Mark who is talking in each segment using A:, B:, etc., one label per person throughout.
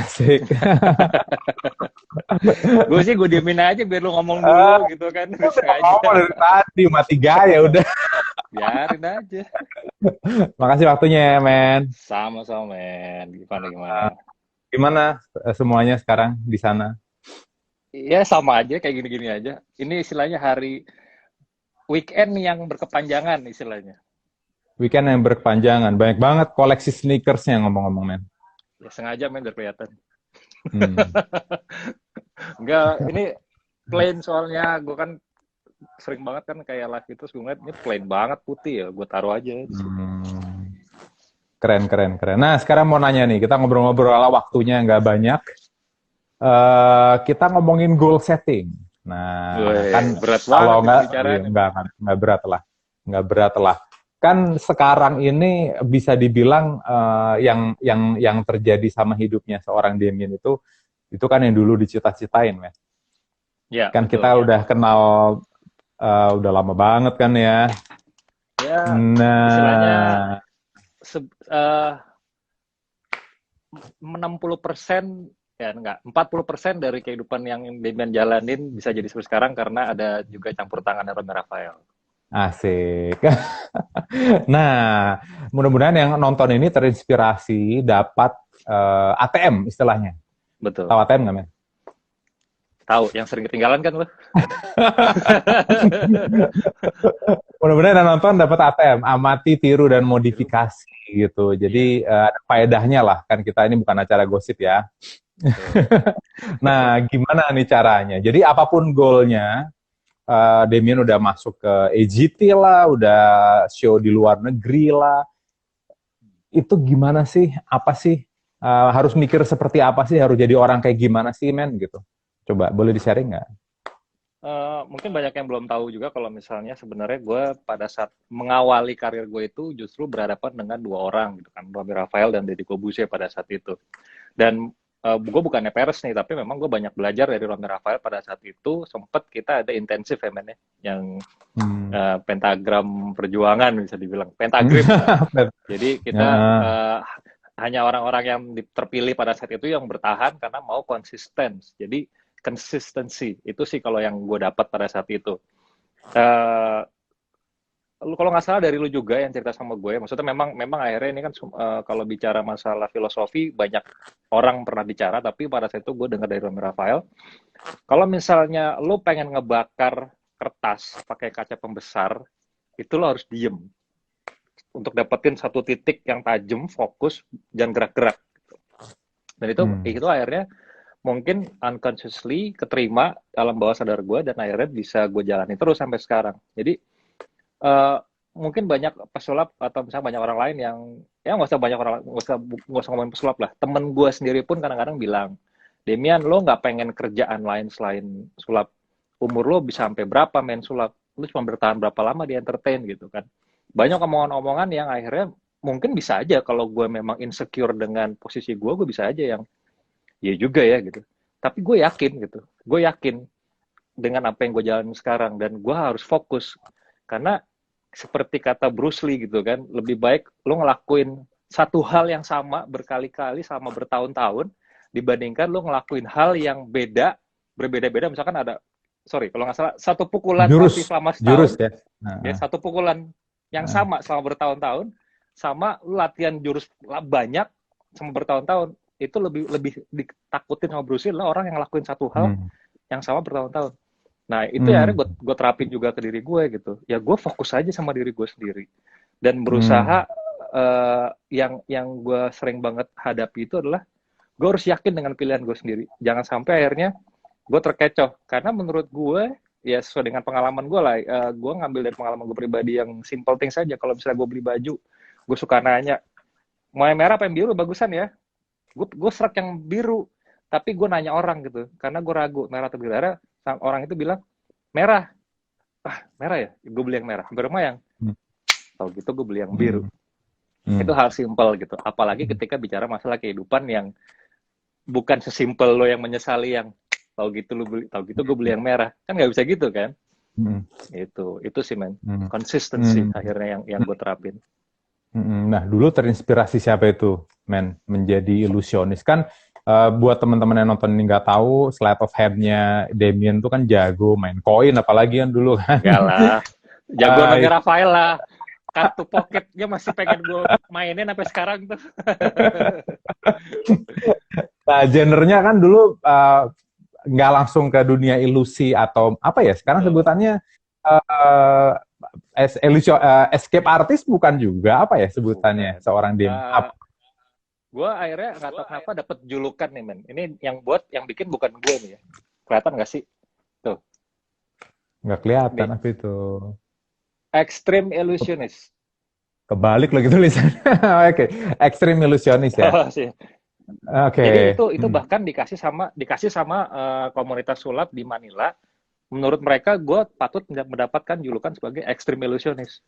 A: Asik.
B: Gue diemin aja biar lu ngomong dulu gitu kan, gue
A: Udah ngomong
B: sengaja.
A: dari tadi, mati gaya udah.
B: Biarin aja.
A: Makasih waktunya ya, men.
B: Sama-sama men. Gimana gimana?
A: Gimana semuanya sekarang di sana?
B: Iya sama aja kayak gini-gini aja. Ini istilahnya hari weekend yang berkepanjangan istilahnya.
A: Weekend yang berkepanjangan. Banyak banget koleksi sneakersnya ngomong-ngomong, men.
B: Ya sengaja men biar kelihatan.
A: Hmm.
B: Enggak, ini plain soalnya gue kan sering banget kan kayak live itu terus gue ngeliat ini plain banget putih ya, gue taruh aja di situ.
A: Hmm. Keren, keren, keren. Nah, sekarang mau nanya nih, kita ngobrol-ngobrol ala waktunya nggak banyak. Kita ngomongin goal setting. Nah,
B: Weh,
A: kan
B: berat banget
A: kalau
B: ini
A: nggak, ya,
B: bicaranya.
A: nggak berat lah, nggak berat lah. Kan sekarang ini bisa dibilang yang terjadi sama hidupnya seorang Damien itu kan yang dulu dicita-citain, men.
B: Ya,
A: Kan kita
B: betul.
A: udah kenal udah lama banget kan ya.
B: Ya, istilahnya
A: Nah,
B: 60% ya enggak, 40% dari kehidupan yang Demian jalanin bisa jadi seperti sekarang karena ada juga campur tangan Romy Rafael.
A: asik. Nah, mudah-mudahan yang nonton ini terinspirasi dapat ATM istilahnya.
B: Betul.
A: Tahu ATM nggak, men?
B: Tahu yang sering ketinggalan kan lo?
A: Mudah-mudahan yang nonton dapat ATM, amati, tiru, dan modifikasi gitu.
B: Iya,
A: Jadi ada faedahnya lah, kan kita ini bukan acara gosip ya.
B: betul.
A: Nah, gimana nih caranya? Jadi apapun goalnya, Damien udah masuk ke AGT lah, udah show di luar negeri lah. Itu gimana sih? Apa sih? Harus mikir seperti apa sih? Harus jadi orang kayak gimana sih, men? Gitu. Coba, boleh di-sharing nggak?
B: Mungkin banyak yang belum tahu juga kalau misalnya sebenarnya gue pada saat mengawali karir gue itu justru berhadapan dengan dua orang gitu kan, Romy Rafael dan Deddy Corbuzier pada saat itu. Dan gue bukannya peres nih, tapi memang gue banyak belajar dari Romy Rafael pada saat itu. Sempat kita ada intensif ya men ya, yang
A: Hmm.
B: pentagram perjuangan bisa dibilang, pentagram lah. Jadi kita
A: Nah,
B: hanya orang-orang yang terpilih pada saat itu yang bertahan karena mau konsisten. Jadi consistency itu sih kalau yang gue dapat pada saat itu. Uh, lu kalau nggak salah dari lu juga yang cerita sama gue, maksudnya memang memang akhirnya ini kan kalau bicara masalah filosofi banyak orang pernah bicara, tapi pada saat itu gue dengar dari Romy Rafael, kalau misalnya lu pengen ngebakar kertas pakai kaca pembesar, itu lo harus diem untuk dapetin satu titik yang tajam, fokus, jangan gerak-gerak. Dan
A: hmm.
B: itu akhirnya mungkin unconsciously keterima dalam bawah sadar gue dan akhirnya bisa gue jalani terus sampai sekarang. Jadi uh, mungkin banyak pesulap atau misalnya banyak orang lain yang ya nggak usah banyak orang nggak usah ngomongin pesulap lah. Temen gue sendiri pun kadang-kadang bilang, Demian lo nggak pengen kerjaan lain selain sulap, umur lo bisa sampai berapa main sulap, lo cuma bertahan berapa lama di entertain gitu kan. Banyak omongan-omongan yang akhirnya mungkin bisa aja kalau gue memang insecure dengan posisi gue bisa aja yang ya juga ya gitu. Tapi gue yakin gitu, gue yakin dengan apa yang gue jalanin sekarang dan gue harus fokus karena seperti kata Bruce Lee gitu kan, lebih baik lo ngelakuin satu hal yang sama berkali-kali sama bertahun-tahun dibandingkan lo ngelakuin hal yang berbeda-beda, misalkan ada, sorry kalau nggak salah, satu pukulan
A: Jurus,
B: tapi selama
A: jurus
B: setahun,
A: ya.
B: ya
A: Nah,
B: satu pukulan yang
A: nah.
B: sama selama bertahun-tahun sama latihan jurus banyak sama bertahun-tahun, itu lebih lebih ditakutin sama Bruce Lee lah orang yang ngelakuin satu hal
A: Hmm.
B: yang sama bertahun-tahun. Nah itu ya
A: Hmm.
B: akhirnya gue terapin juga ke diri gue gitu. Ya gue fokus aja sama diri gue sendiri dan
A: Hmm.
B: berusaha yang gue sering banget hadapi itu adalah gue harus yakin dengan pilihan gue sendiri. Jangan sampai akhirnya gue terkecoh karena menurut gue ya sesuai dengan pengalaman gue lah. Gue ngambil dari pengalaman gue pribadi yang simple things saja. Kalau misalnya gue beli baju, gue suka nanya mau yang merah apa yang biru bagusan ya. Gue serak yang biru, tapi gue nanya orang gitu karena gue ragu merah atau biru. Akhirnya orang itu bilang merah, merah ya, gue beli yang merah. Berapa yang tahu gitu gue beli yang biru.
A: Hmm.
B: Itu
A: Hmm.
B: hal simple gitu. Apalagi ketika bicara masalah kehidupan yang bukan sesimpel lo yang menyesali yang tahu gitu gue beli yang merah, kan nggak bisa gitu kan.
A: Hmm.
B: Itu sih men,
A: Hmm.
B: consistency
A: Hmm.
B: akhirnya yang gue terapin.
A: Hmm. Nah, dulu terinspirasi siapa itu, men, menjadi ilusionis kan? buat teman-teman yang nonton ini nggak tahu, sleight of hand-nya Damien tuh kan jago main koin, apalagi kan dulu kan.
B: Enggak lah. Jago
A: Itu.
B: Rafael lah. Kartu pocketnya masih pengen gue mainin sampai sekarang tuh.
A: Nah, genrenya kan dulu nggak langsung ke dunia ilusi atau apa ya? Sekarang sebutannya uh, escape artist bukan juga apa ya sebutannya
B: Bukan.
A: seorang Damien?
B: Gue akhirnya nggak tahu kenapa dapet julukan nih men. Ini yang bikin bukan gue nih ya. Kelihatan nggak sih? Tuh.
A: Nggak kelihatan
B: Nih.
A: apa itu.
B: Extreme Illusionist.
A: Kebalik lagi tulisannya. Oke, Extreme Illusionist ya.
B: Oh, sih.
A: Oke.
B: Jadi itu bahkan dikasih sama komunitas sulap di Manila. Menurut mereka gue patut mendapatkan julukan sebagai Extreme Illusionist.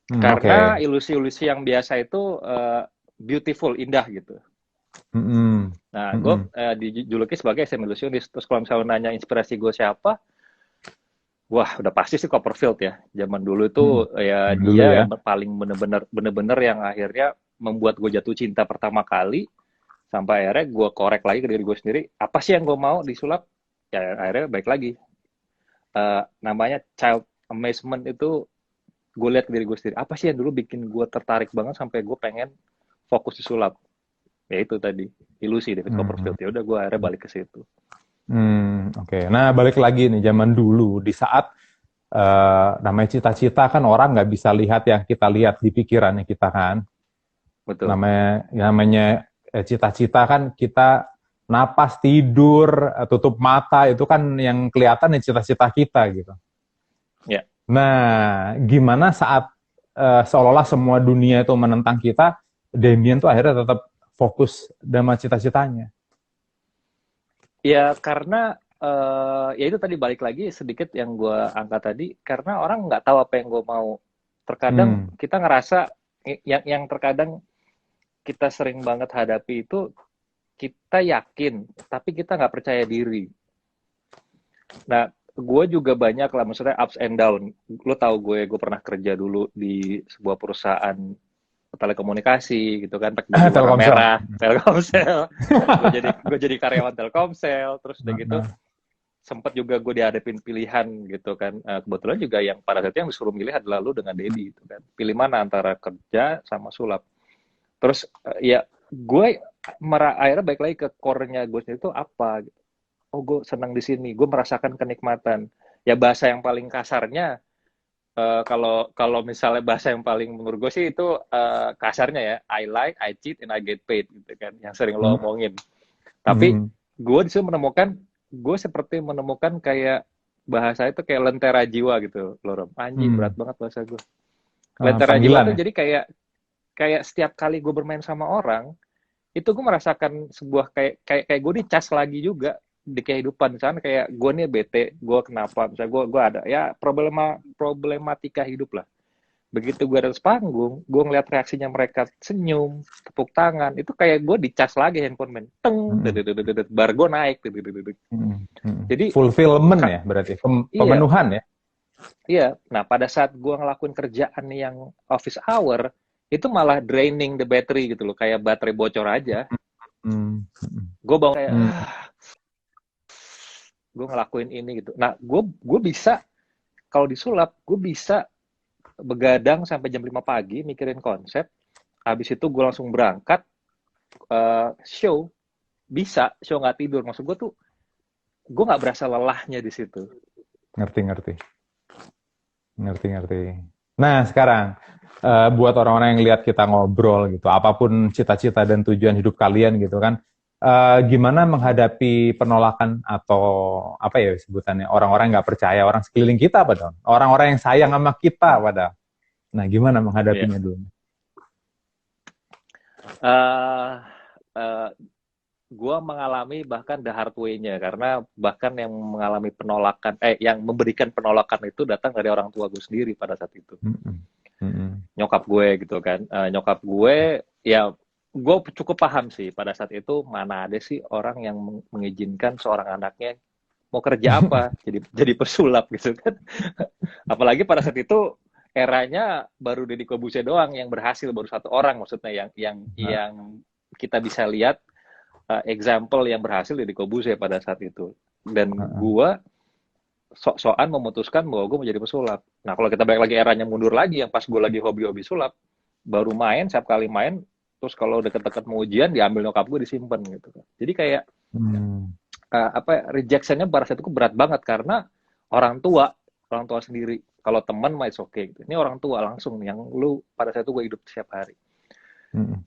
B: Karena ilusi-ilusi yang biasa itu beautiful, indah gitu. Nah, gue dijuluki sebagai Extreme Illusionist. Terus kalau misalnya nanya inspirasi gue siapa, wah udah pasti sih Copperfield ya. Zaman dulu itu ya
A: dulu
B: dia
A: ya.
B: yang paling bener-bener yang akhirnya membuat gue jatuh cinta pertama kali. Sampai akhirnya gue korek lagi ke diri gue sendiri. Apa sih yang gue mau disulap? Ya akhirnya baik lagi. Namanya child amazement itu gue lihat ke diri gue sendiri. Apa sih yang dulu bikin gue tertarik banget sampai gue pengen fokus disulap? Ya itu tadi ilusi David Copperfield. Ya udah gue akhirnya balik ke situ.
A: Oke. Nah balik lagi nih zaman dulu di saat namanya cita-cita kan orang nggak bisa lihat yang kita lihat di pikirannya kita kan.
B: Betul.
A: Namanya cita-cita kan kita napas tidur tutup mata itu kan yang kelihatan ya cita-cita kita gitu.
B: Ya.
A: Nah gimana saat seolah-olah semua dunia itu menentang kita, Damien tuh akhirnya tetap fokus sama cita-citanya.
B: Ya karena ya itu tadi balik lagi sedikit yang gue angkat tadi, karena orang nggak tahu apa yang gue mau. Terkadang kita ngerasa yang terkadang kita sering banget hadapi itu, kita yakin tapi kita nggak percaya diri. Nah gue juga banyak lah, maksudnya ups and down. Lo tahu gue pernah kerja dulu di sebuah perusahaan telekomunikasi gitu kan, pakai baju warna merah, Telkomsel. gue jadi karyawan Telkomsel, terus udah gitu sempat juga gue dihadapin pilihan gitu kan. Kebetulan juga yang pada saat itu yang disuruh milih adalah lu dengan Dedi gitu kan. Pilih mana antara kerja sama sulap. Terus ya gue akhirnya balik lagi ke core-nya gue sendiri itu apa gitu. Oh gue senang di sini, gue merasakan kenikmatan. Ya bahasa yang paling kasarnya, kalau misalnya bahasa yang paling menurut gue sih itu kasarnya ya, I lie, I cheat, and I get paid gitu kan, yang sering lo omongin. Tapi gue disitu gue seperti menemukan kayak bahasa itu kayak lentera jiwa gitu, Lorem. Anjing berat banget bahasa gue. Lentera jiwa tuh jadi kayak setiap kali gue bermain sama orang, itu gue merasakan sebuah kayak gue dicas lagi juga di kehidupan. Misalnya kayak gue nih bete, gue kenapa, misalnya gue ada ya problematika hidup lah. Begitu gue ada di panggung, gue ngeliat reaksinya mereka senyum, tepuk tangan, itu kayak gue dicas lagi handphone men, teng, bar gue naik, jadi
A: fulfillment ya berarti pemenuhan ya.
B: Iya, nah pada saat gue ngelakuin kerjaan yang office hour, itu malah draining the battery gitu loh, kayak baterai bocor aja. Gue bangun kayak gue ngelakuin ini gitu. Nah, gue bisa kalau disulap, gue bisa begadang sampai jam 5 pagi mikirin konsep. Habis itu gue langsung berangkat show. Bisa show nggak tidur. Maksud gue tuh gue nggak berasa lelahnya di situ.
A: Ngerti. Nah, sekarang buat orang-orang yang lihat kita ngobrol gitu, apapun cita-cita dan tujuan hidup kalian gitu kan, gimana menghadapi penolakan atau apa ya sebutannya, orang-orang nggak percaya, orang sekeliling kita padahal, orang-orang yang sayang sama kita padahal. Nah, gimana menghadapinya dulu?
B: Gue mengalami bahkan the hard way-nya, karena bahkan yang mengalami penolakan, yang memberikan penolakan itu datang dari orang tua gue sendiri pada saat itu. Nyokap gue gitu kan, nyokap gue ya gue cukup paham sih pada saat itu, mana ada sih orang yang mengizinkan seorang anaknya mau kerja apa jadi pesulap gitu kan. Apalagi pada saat itu eranya baru Deddy Corbuzier doang yang berhasil, baru satu orang maksudnya yang kita bisa lihat example yang berhasil di Kobuse pada saat itu. Dan gue sok-sokan memutuskan bahwa gue mau jadi pesulap. Nah, kalau kita balik lagi eranya mundur lagi, yang pas gue lagi hobi-hobi sulap, baru main, setiap kali main, terus kalau deket-deket mau ujian, diambil nyokap gue, disimpan gitu. Jadi kayak, rejectionnya pada saat itu berat banget, karena orang tua sendiri. Kalau teman mah it's okay gitu. Ini orang tua langsung yang lu pada saat itu gue hidup setiap hari.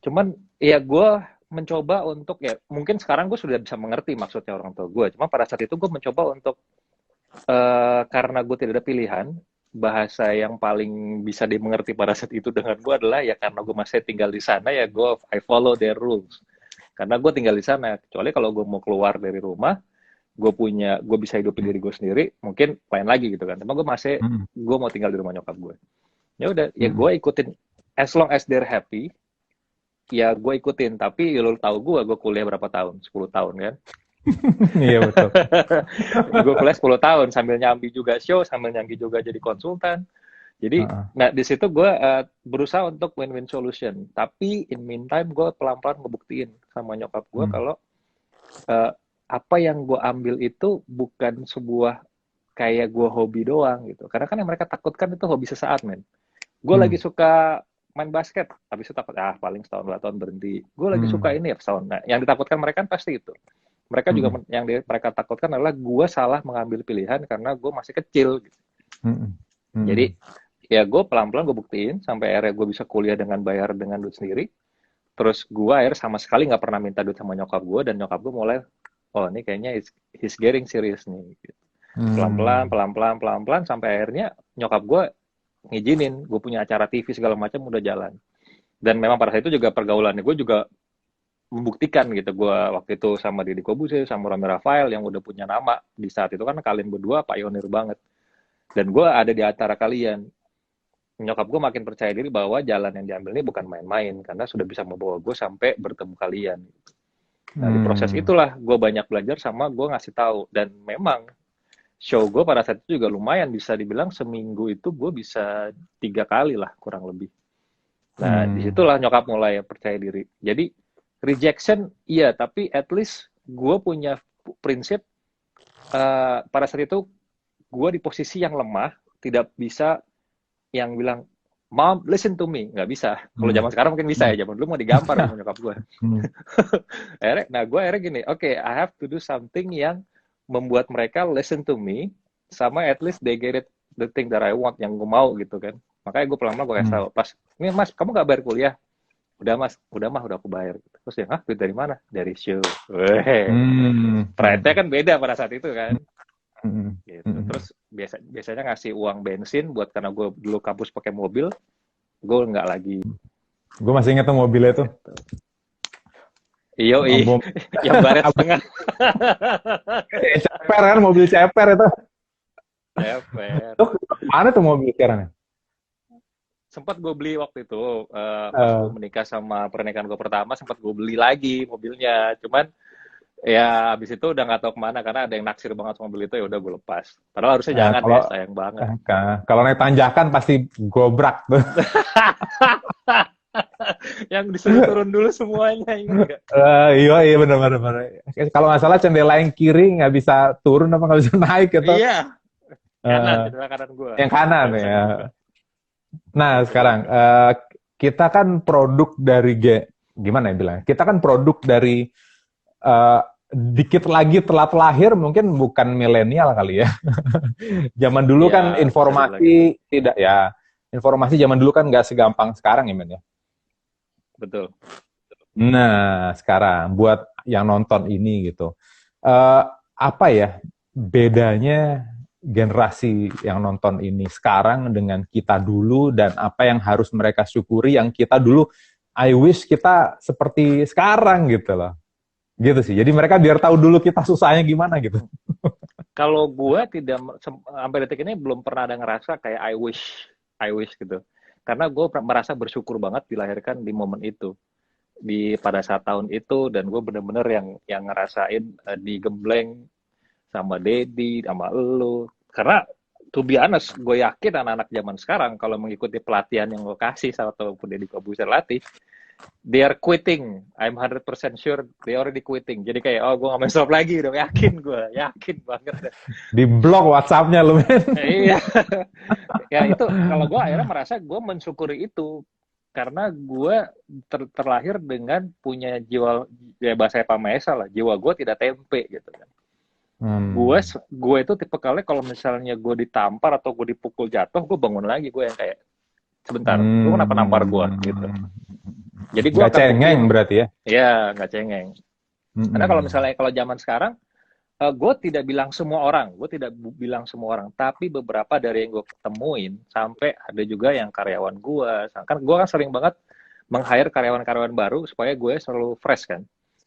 B: Cuman ya gue mencoba untuk, ya mungkin sekarang gue sudah bisa mengerti maksudnya orang tua gue. Cuma pada saat itu gue mencoba untuk, karena gue tidak ada pilihan, bahasa yang paling bisa dimengerti pada saat itu dengan gue adalah ya karena gue masih tinggal di sana, ya I follow their rules. Karena gue tinggal di sana. Kecuali kalau gue mau keluar dari rumah, gue bisa hidupin diri gue sendiri, mungkin lain lagi gitu kan. Cuma gue mau tinggal di rumah nyokap gue. Ya udah, ya gue ikutin, as long as they're happy, ya gue ikutin. Tapi ya lo tahu gue kuliah berapa tahun? 10 tahun kan?
A: Iya betul.
B: Gue kuliah 10 tahun sambil nyambi juga show, sambil nyambi juga jadi konsultan. Jadi, nah di situ gue berusaha untuk win-win solution. Tapi in meantime gue pelan-pelan ngebuktiin sama nyokap gue kalau apa yang gue ambil itu bukan sebuah kayak gue hobi doang gitu. Karena kan yang mereka takutkan itu hobi sesaat, men. Gue lagi suka main basket, habis itu takut, paling setahun 2 tahun berhenti. Gue lagi suka ini ya setahun. Nah, yang ditakutkan mereka kan pasti itu. Mereka juga, mereka takutkan adalah gue salah mengambil pilihan karena gue masih kecil. Gitu. Jadi, ya gue pelan-pelan gue buktiin, sampai akhirnya gue bisa kuliah dengan bayar dengan duit sendiri. Terus gue akhirnya sama sekali nggak pernah minta duit sama nyokap gue, dan nyokap gue mulai, oh ini kayaknya he's getting serious nih. Gitu. Pelan-pelan, sampai akhirnya nyokap gue ngizinin gue punya acara TV segala macam udah jalan. Dan memang pada saat itu juga pergaulannya gue juga membuktikan gitu. Gue waktu itu sama Deddy Kobuse, sama Rami Rafael yang udah punya nama di saat itu, kan kalian berdua pionir banget. Dan gue ada di antara kalian. Nyokap gue makin percaya diri bahwa jalan yang diambil ini bukan main-main, karena sudah bisa membawa gue sampai bertemu kalian. Nah di proses itulah gue banyak belajar, sama gue ngasih tahu. Dan memang show gue pada saat itu juga lumayan, bisa dibilang seminggu itu gue bisa 3 kali lah kurang lebih. Nah disitulah nyokap mulai percaya diri. Jadi rejection iya, tapi at least gue punya prinsip, pada saat itu gue di posisi yang lemah, tidak bisa yang bilang, Mom, listen to me. Nggak bisa. Kalau zaman sekarang mungkin bisa ya, zaman dulu mau digampar sama nyokap gue. Nah gue akhirnya gini, okay, I have to do something yang membuat mereka listen to me, sama at least they get it, the thing that I want, yang gue mau gitu kan. Makanya gue pelan-pelan gue kasih tau, pas, ini Mas, kamu gak bayar kuliah? Udah Mas, udah aku bayar. Terus ya, duit dari mana? Dari show. Pride-nya kan beda pada saat itu kan. Gitu. Terus biasanya ngasih uang bensin buat, karena gue dulu kampus pakai mobil, gue nggak lagi.
A: Gue masih ingat tuh mobilnya tuh.
B: Iyo, yang baret setengah.
A: Ceper kan, mobil ceper itu.
B: Ceper.
A: Tuh, mana tuh mobil sekarang?
B: Sempat gue beli waktu itu, pas gue menikah sama pernikahan gue pertama, sempat gue beli lagi mobilnya. Cuman ya abis itu udah nggak tahu kemana, karena ada yang naksir banget sama mobil itu, ya udah gue lepas. Padahal harusnya jangan, ya sayang banget.
A: Kalau naik tanjakan pasti gobrak tuh.
B: Yang disuruh turun dulu semuanya, ingat nggak?
A: Iya benar. Kalau nggak salah cendela yang kiri nggak bisa turun apa nggak bisa naik gitu.
B: Iya. Kanan, cendela kanan gue.
A: Yang kanan ya. Nah sekarang kita kan produk dari gimana ya bilang? Kita kan produk dari dikit lagi telat lahir, mungkin bukan milenial kali ya. Zaman dulu kan informasi tidak ya. Informasi zaman dulu kan nggak segampang sekarang ya, men ya.
B: Betul.
A: Nah, sekarang buat yang nonton ini gitu, apa ya bedanya generasi yang nonton ini sekarang dengan kita dulu, dan apa yang harus mereka syukuri yang kita dulu, I wish kita seperti sekarang gitu loh. Gitu sih. Jadi mereka biar tahu dulu kita susahnya gimana gitu.
B: Kalau gue tidak, sampai detik ini belum pernah ada ngerasa kayak I wish gitu. Karena gue merasa bersyukur banget dilahirkan di momen itu, pada saat tahun itu, dan gue bener-bener yang ngerasain digembleng sama Dedi, sama elu. Karena to be honest, gue yakin anak-anak zaman sekarang kalau mengikuti pelatihan yang gue kasih ataupun Deddy Kobuse latih, they are quitting. I'm 100% sure they already quitting. Jadi kayak, oh gue gak main stop lagi, udah yakin banget deh.
A: Di blok WhatsApp-nya lu, men.
B: Iya, ya itu kalau gue akhirnya merasa gue mensyukuri itu karena gue terlahir dengan punya jiwa, ya bahasa Pak Maesa lah, jiwa gue tidak tempe gitu kan. Gue itu tipe kali kalau misalnya gue ditampar atau gue dipukul jatuh, gue bangun lagi, gue yang kayak sebentar, lu kenapa nampar gue gitu. Jadi gue
A: nggak cengeng berarti ya?
B: Iya, nggak cengeng. Karena kalau misalnya kalau zaman sekarang, gue tidak bilang semua orang, tapi beberapa dari yang gue ketemuin, sampai ada juga yang karyawan gue, kan gue kan sering banget meng-hire karyawan-karyawan baru supaya gue selalu fresh kan.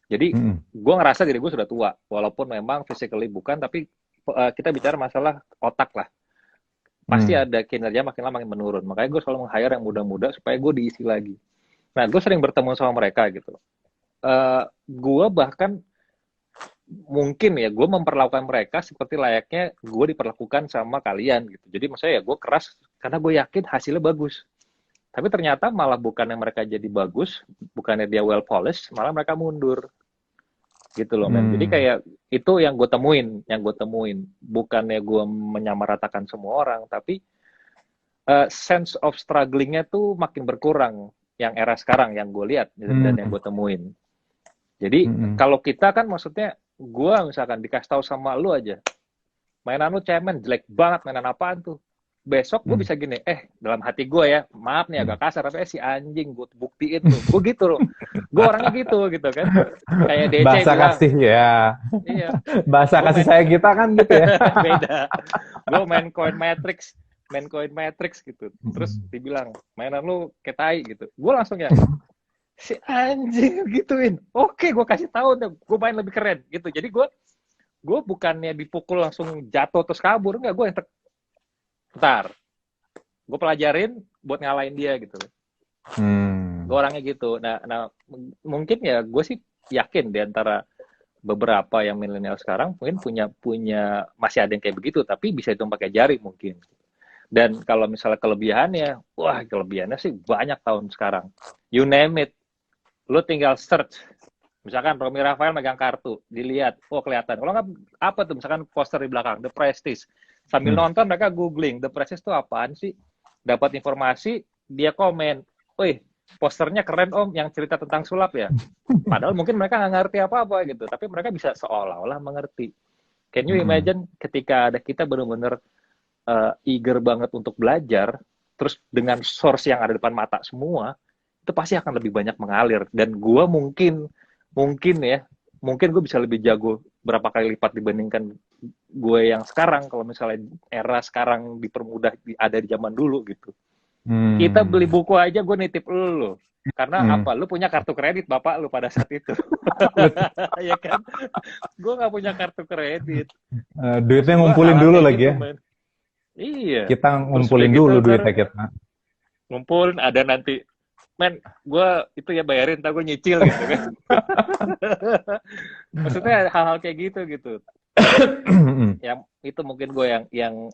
B: Jadi gue ngerasa diri gue sudah tua, walaupun memang physically bukan, tapi kita bicara masalah otak lah. Pasti ada kinerja makin lama makin menurun. Makanya gue selalu meng-hire yang muda-muda supaya gue diisi lagi. Nah, gue sering bertemu sama mereka gitu. Gue bahkan mungkin ya, gue memperlakukan mereka seperti layaknya gue diperlakukan sama kalian gitu. Jadi maksudnya ya gue keras karena gue yakin hasilnya bagus. Tapi ternyata malah bukannya mereka jadi bagus, bukannya dia well polished, malah mereka mundur. Gitu loh, men. Jadi kayak itu yang gue temuin. Bukannya gue menyamaratakan semua orang, tapi sense of strugglingnya tuh makin berkurang. Yang era sekarang yang gue lihat dan yang gue temuin. Jadi kalau kita kan maksudnya gue misalkan dikasih tahu sama lu aja, mainan lu cemen jelek banget, mainan apaan tuh? Besok gue bisa gini, dalam hati gue ya, maaf nih agak kasar, tapi si anjing gue buktiin tuh, gue gitu loh, gue orangnya gitu kan, kayak DC
A: bahasa
B: bilang,
A: kasih ya,
B: iya,
A: bahasa kasih sayang kita kan gitu ya,
B: beda, gue main coin matrix gitu, terus dibilang mainan lu kayak tai gitu, gue langsung ya, si anjing gituin, oke gue kasih tahu deh, gue main lebih keren gitu, jadi gue bukannya dipukul langsung jatuh terus kabur, enggak, gue yang bentar, gue pelajarin buat ngalahin dia gitu. Gue orangnya gitu. Nah mungkin ya gue sih yakin di antara beberapa yang milenial sekarang mungkin punya masih ada yang kayak begitu, tapi bisa hitung pakai jari mungkin. Dan kalau misalnya kelebihannya sih banyak tahun sekarang. You name it, lu tinggal search. Misalkan Romy Rafael megang kartu, dilihat, kelihatan. Kalau nggak apa tuh, misalkan poster di belakang, The Prestige. Sambil nonton mereka googling, The Prestige itu apaan sih? Dapat informasi, dia komen, wih, posternya keren om, yang cerita tentang sulap ya. Padahal mungkin mereka nggak ngerti apa-apa gitu, tapi mereka bisa seolah-olah mengerti. Can you imagine ketika ada kita benar-benar eager banget untuk belajar, terus dengan source yang ada depan mata semua, itu pasti akan lebih banyak mengalir. Dan gue mungkin gue bisa lebih jago berapa kali lipat dibandingkan gue yang sekarang, kalau misalnya era sekarang dipermudah ada di zaman dulu gitu. Kita beli buku aja gue nitip lu karena apa, lu punya kartu kredit bapak lu pada saat itu. Ya kan, gue nggak punya kartu kredit,
A: duitnya ngumpulin dulu lagi ya,
B: man. Iya,
A: kita ngumpulin dulu duitnya kita,
B: ngumpulin ada nanti, men, gue itu ya bayarin, ntar gue nyicil gitu kan. Maksudnya hal-hal kayak gitu. Yang itu mungkin gue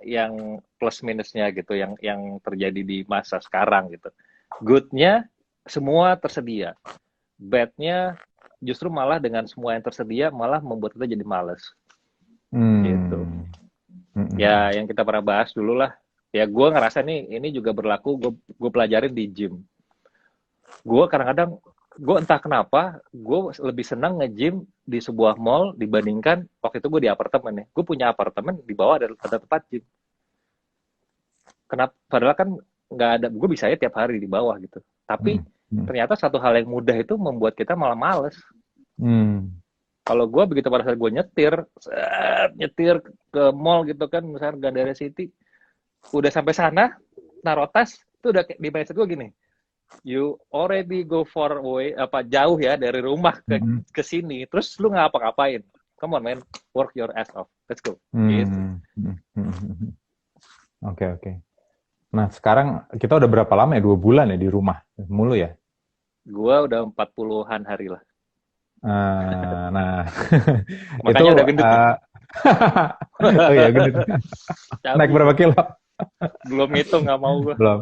B: yang plus minusnya gitu, yang terjadi di masa sekarang gitu. Goodnya semua tersedia, badnya justru malah dengan semua yang tersedia malah membuat kita jadi malas. Gitu. Ya yang kita pernah bahas dulu lah. Ya gue ngerasa ini juga berlaku, gue pelajarin di gym. Gue kadang-kadang, gue entah kenapa, gue lebih senang nge-gym di sebuah mall dibandingkan waktu itu gue di apartemen ya. Gue punya apartemen, di bawah ada tempat gym. Kenapa? Padahal kan nggak ada, gue bisa ya tiap hari di bawah gitu. Tapi ternyata satu hal yang mudah itu membuat kita malah males. Kalau gue begitu pada saat gue nyetir ke mall gitu kan, misalnya Gandaria City, udah sampai sana, naruh tas, itu udah di mindset gue gini, you already go far away, jauh ya dari rumah ke sini, terus lu nggak apa-ngapain, come on man, work your ass off, let's go. Gitu.
A: Oke. Nah sekarang kita udah berapa lama ya, 2 bulan ya di rumah mulu ya?
B: Gua udah 40-an hari lah.
A: Nah
B: makanya
A: itu,
B: udah gendut.
A: Oh iya gendut. Naik berapa kilo?
B: Belum hitung, nggak mau gue.
A: Belum.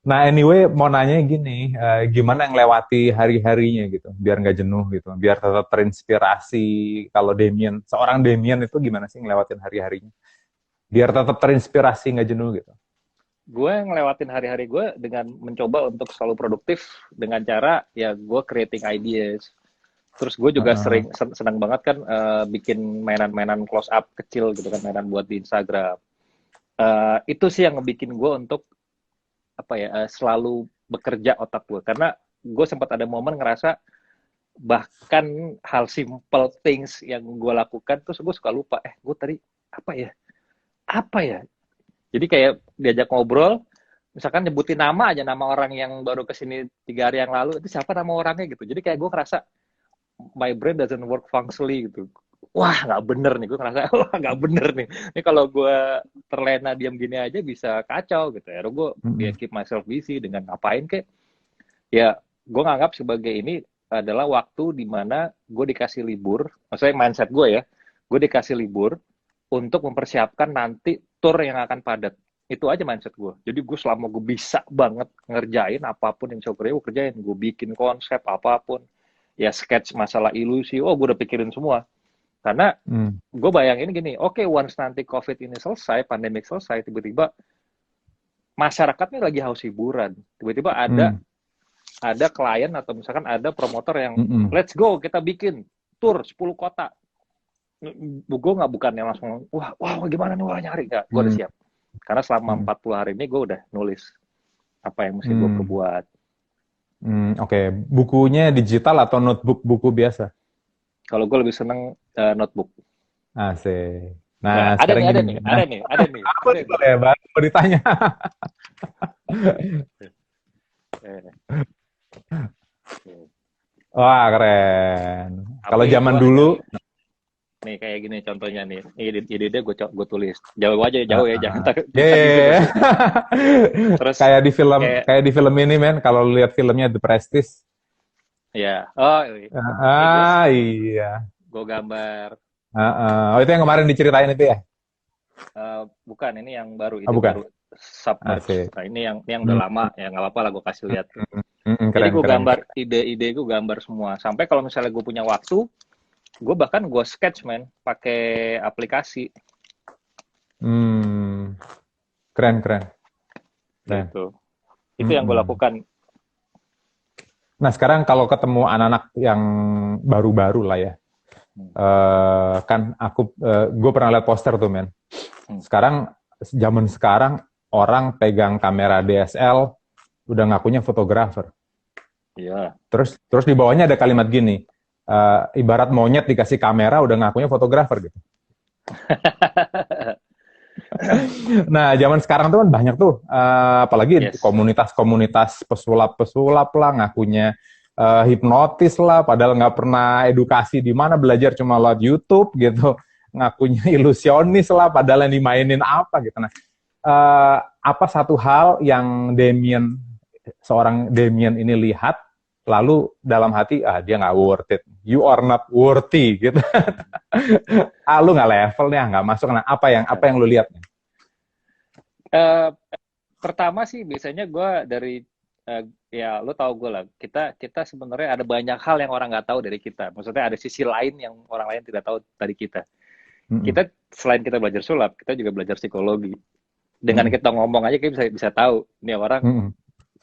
A: Nah, anyway, mau nanya gini, gimana ngelewati hari-harinya gitu, biar nggak jenuh gitu, biar tetap terinspirasi. Kalau Damien, seorang Damien itu gimana sih ngelewatin hari-harinya, biar tetap terinspirasi nggak jenuh gitu.
B: Gue ngelewatin hari-hari gue dengan mencoba untuk selalu produktif dengan cara ya gue creating ideas. Terus gue juga
A: Heeh.
B: sering senang banget kan bikin mainan-mainan close up kecil gitu kan, mainan buat di Instagram. Itu sih yang ngebikin gue untuk apa ya selalu bekerja otak gue, karena gue sempat ada momen ngerasa bahkan hal simple things yang gue lakukan terus gue suka lupa, gue tadi apa ya. Jadi kayak diajak ngobrol, misalkan nyebutin nama aja, nama orang yang baru kesini 3 hari yang lalu, itu siapa nama orangnya gitu. Jadi kayak gue ngerasa my brain doesn't work functionally gitu. Wah, nggak bener nih, gue ngerasa wah nggak bener nih. Ini kalau gue terlena diam gini aja bisa kacau gitu ya. Gue ya
A: Mm-mm.
B: keep myself busy dengan ngapain kek. Ya, gue nganggap sebagai ini adalah waktu di mana gue dikasih libur, maksudnya mindset gue ya, gue dikasih libur untuk mempersiapkan nanti tour yang akan padat. Itu aja mindset gue. Jadi gue selama gue bisa banget ngerjain apapun yang coba gue kerjain. Gue bikin konsep apapun. Ya sketch masalah ilusi, gue udah pikirin semua. Karena
A: Mm.
B: gue bayangin gini, oke, once nanti COVID ini selesai, pandemik selesai, tiba-tiba masyarakat ini lagi haus hiburan. Tiba-tiba
A: Mm.
B: ada klien atau misalkan ada promotor yang
A: Mm-mm.
B: let's go kita bikin tour 10 kota. Gue nggak bukannya langsung wah gimana nih, wah nyari, nggak, gue udah
A: Mm.
B: siap karena selama
A: Mm.
B: 40 hari ini gue udah nulis apa yang mesti gue
A: Mm.
B: perbuat.
A: Oke. Bukunya digital atau notebook buku biasa?
B: Kalau gue lebih seneng notebook.
A: Asik.
B: Nah,
A: Nah,
B: ada
A: sekarang
B: nih
A: gini
B: ada nih
A: nih. Nah,
B: ada nih ada nih
A: apa
B: ada
A: nih
B: nih
A: boleh baru mau ditanya?
B: eh, eh.
A: Wah, keren. Kalau
B: Tapi
A: zaman
B: gue hanya
A: dulu,
B: nih kayak gini contohnya nih, ide gue tulis jauh aja, jauh ya, jangan
A: uh,
B: susah di zoom
A: yeah.
B: nanti. Terus kayak
A: Kayak di film ini men, kalau lu lihat filmnya The Prestige.
B: ya terus
A: Iya.
B: gue gambar.
A: Oh, itu yang kemarin diceritain itu ya?
B: Bukan, ini yang baru,
A: Oh,
B: ide
A: bukan.
B: baru, Submerge.
A: Asik.
B: Nah, ini yang udah
A: Hmm,
B: lama ya, nggak apa-apa lah gue kasih lihat. Jadi
A: keren,
B: gue
A: keren,
B: gambar
A: keren.
B: ide-ide, gue gambar semua. Sampai kalau misalnya gue punya waktu, gue bahkan gue sketch man pakai aplikasi
A: Hmm, keren, keren, keren.
B: gitu. Itu yang gue
A: Mm-mm.
B: lakukan.
A: Nah, sekarang kalau ketemu anak-anak yang baru-baru lah ya,
B: Hmm.
A: kan gue pernah lihat poster tuh men.
B: Hmm.
A: Sekarang zaman sekarang orang pegang kamera DSL udah ngakunya fotografer.
B: Iya.
A: Terus di bawahnya ada kalimat gini, ibarat monyet dikasih kamera udah ngakunya fotografer gitu. Nah, zaman sekarang tuh kan banyak tuh, apalagi
B: Yes.
A: komunitas-komunitas pesulap-pesulap lah, ngakunya hipnotis lah, padahal nggak pernah edukasi di mana, belajar cuma lewat YouTube gitu, ngakunya ilusionis lah, padahal yang dimainin apa gitu. Nah, apa satu hal yang seorang Damien ini lihat, lalu dalam hati, dia nggak worth it, you are not worthy gitu. Lu nggak level nih, nggak masuk. Nah, apa yang lu lihat nih?
B: Uh, Pertama sih biasanya gue dari ya lo tau gue lah, kita sebenarnya ada banyak hal yang orang nggak tahu dari kita. Maksudnya ada sisi lain yang orang lain tidak tahu dari kita.
A: Mm-mm.
B: Kita selain kita belajar sulap, kita juga belajar psikologi. Dengan
A: Mm-mm.
B: kita ngomong aja kita bisa tahu ini orang
A: Mm-mm.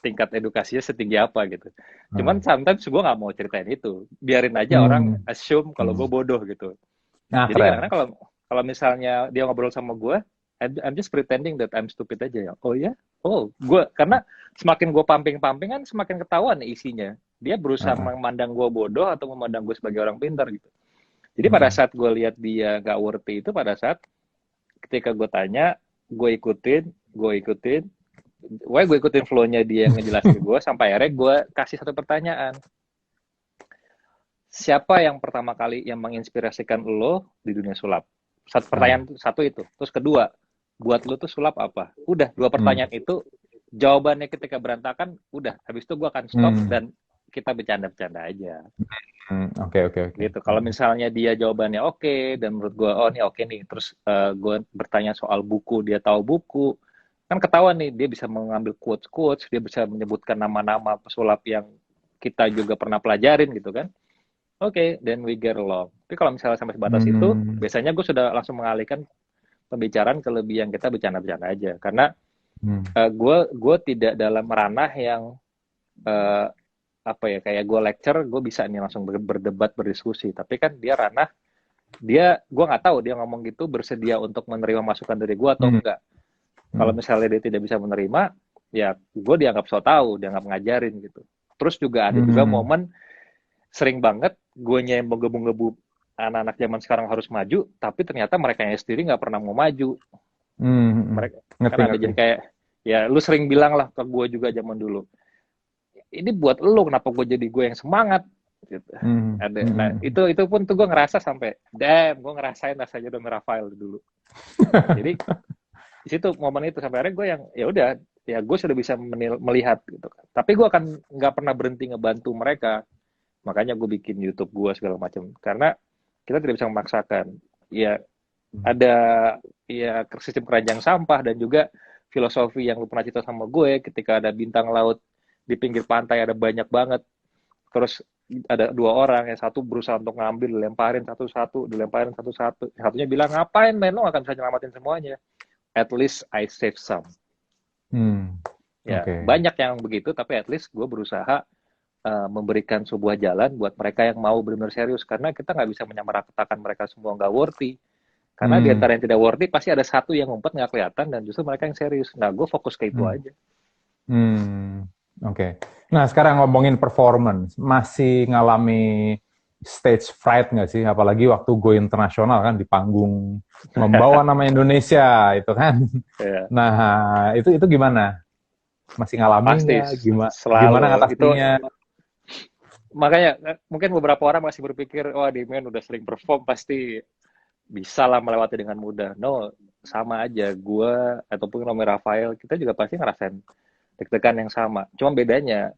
B: tingkat edukasinya setinggi apa gitu. Cuman
A: Mm.
B: sometimes gue nggak mau ceritain itu, biarin aja orang
A: Mm.
B: assume kalau gue
A: Mm.
B: bodoh gitu.
A: Nah,
B: Jadi kadang-kadang
A: keren.
B: kalau kalau misalnya dia ngobrol sama gue, I'm just pretending that I'm stupid aja ya. Oh ya, gue karena semakin gue pumping kan semakin ketahuan nih isinya. Dia berusaha
A: Uh-uh.
B: memandang gue bodoh atau memandang gue sebagai orang pintar gitu. Jadi pada
A: Mm.
B: saat gue lihat dia gak worthy itu, pada saat ketika gue tanya, gue ikutin, gue ikutin flow-nya dia yang ngejelasin ke gue, sampai akhirnya gue kasih satu pertanyaan. Siapa yang pertama kali yang menginspirasikan lo di dunia sulap? Satu
A: Ah.
B: pertanyaan satu itu. Terus kedua, buat lo tuh sulap apa? Udah, dua
A: Mm.
B: pertanyaan itu jawabannya ketika berantakan, udah. Habis itu gue akan stop
A: Mm.
B: dan kita bercanda-bercanda aja.
A: Oke, oke, oke.
B: Gitu. Kalau misalnya dia jawabannya oke, dan menurut gue, oh ini oke nih. Terus gue bertanya soal buku, dia tahu buku. kan ketahuan nih dia bisa mengambil quotes, dia bisa menyebutkan nama-nama pesulap yang kita juga pernah pelajarin gitu kan. Oke, then we get along. Tapi kalau misalnya sampai sebatas itu,
A: Hmm.
B: biasanya gue sudah langsung mengalihkan pembicaraan ke lebih yang kita bercanda-bercanda aja. Karena
A: Hmm.
B: gue tidak dalam ranah yang uh, apa ya, kayak gue lecture, gue bisa nih langsung berdebat, berdiskusi. Tapi kan dia ranah, gue nggak tahu dia ngomong gitu bersedia untuk menerima masukan dari gue atau
A: Hmm.
B: enggak. Kalau
A: Hmm.
B: misalnya dia tidak bisa menerima, ya gue dianggap so tahu, dianggap ngajarin gitu. Terus juga ada juga
A: Hmm.
B: momen sering banget gue yang menggebu-gebu anak-anak zaman sekarang harus maju, tapi ternyata mereka yang sendiri nggak pernah mau maju.
A: Hmm. Hmm.
B: Mereka kan
A: Ngerti,
B: ada
A: ngerti.
B: jadi kayak, ya lu sering bilang lah ke gue juga zaman dulu, ini buat lu kenapa gue jadi gue yang semangat gitu.
A: Hmm.
B: Ada, nah
A: Hmm.
B: itu pun tuh gue ngerasa sampai, damn, gue ngerasain rasanya udah Rafael dulu. Jadi di situ momen itu sampai akhirnya gue yang ya udah, ya gue sudah bisa melihat gitu kan. Tapi gue akan nggak pernah berhenti ngebantu mereka. Makanya gue bikin YouTube gue segala macam, karena kita tidak bisa memaksakan. Ya ada, ya sistem keranjang sampah dan juga filosofi yang lu pernah cerita sama gue ketika ada bintang laut di pinggir pantai ada banyak banget, terus ada dua orang, yang satu berusaha untuk ngambil, dilemparin satu-satu, satunya bilang ngapain men, lo akan bisa nyelamatin semuanya, at least I save some.
A: Hmm.
B: Ya
A: Oke.
B: banyak yang begitu, tapi at least gue berusaha memberikan sebuah jalan buat mereka yang mau benar-benar serius, karena kita nggak bisa menyamaratakan mereka semua nggak worthy. Karena di
A: Hmm.
B: antara yang tidak worthy pasti ada satu yang ngumpet nggak kelihatan dan justru mereka yang serius. Nah, gue fokus ke itu
A: Hmm.
B: aja.
A: Hmm. Oke. Nah, sekarang ngomongin performance, masih ngalami stage fright nggak sih? Apalagi waktu go internasional kan di panggung membawa nama Indonesia itu kan.
B: Ya,
A: Nah, itu gimana? Masih ngalami
B: pasti
A: nggak? Gimana
B: selalu. Itu
A: ngatasinnya?
B: makanya mungkin beberapa orang masih berpikir, wah Demian udah sering perform pasti bisa lah melewati dengan mudah. No, sama aja. Gue ataupun Romy Rafael, kita juga pasti ngerasain deg-degan yang sama. Cuma bedanya,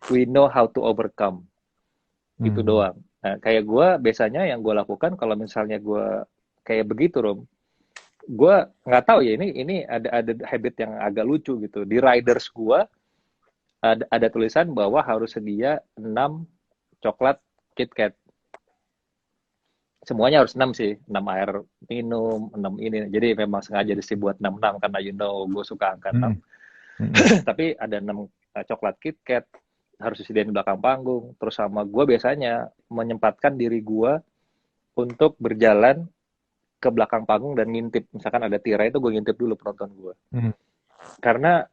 B: we know how to overcome. Itu
A: Hmm.
B: doang. Nah, kayak gue biasanya yang gue lakukan kalau misalnya gue kayak begitu, Rom, gue nggak tahu ya, ini ada habit yang agak lucu gitu. Di riders gue ada tulisan bahwa harus sedia 6 coklat KitKat. Semuanya harus 6 sih, 6 air minum, 6 ini. Jadi memang sengaja dibuat 6 karena you know gue suka angka 6.
A: Hmm. Hmm.
B: Tapi ada 6 coklat KitKat harus disediain di belakang panggung. Terus sama gue biasanya menyempatkan diri gue untuk berjalan ke belakang panggung dan ngintip. Misalkan ada tirai itu gue ngintip dulu penonton gue.
A: Hmm.
B: Karena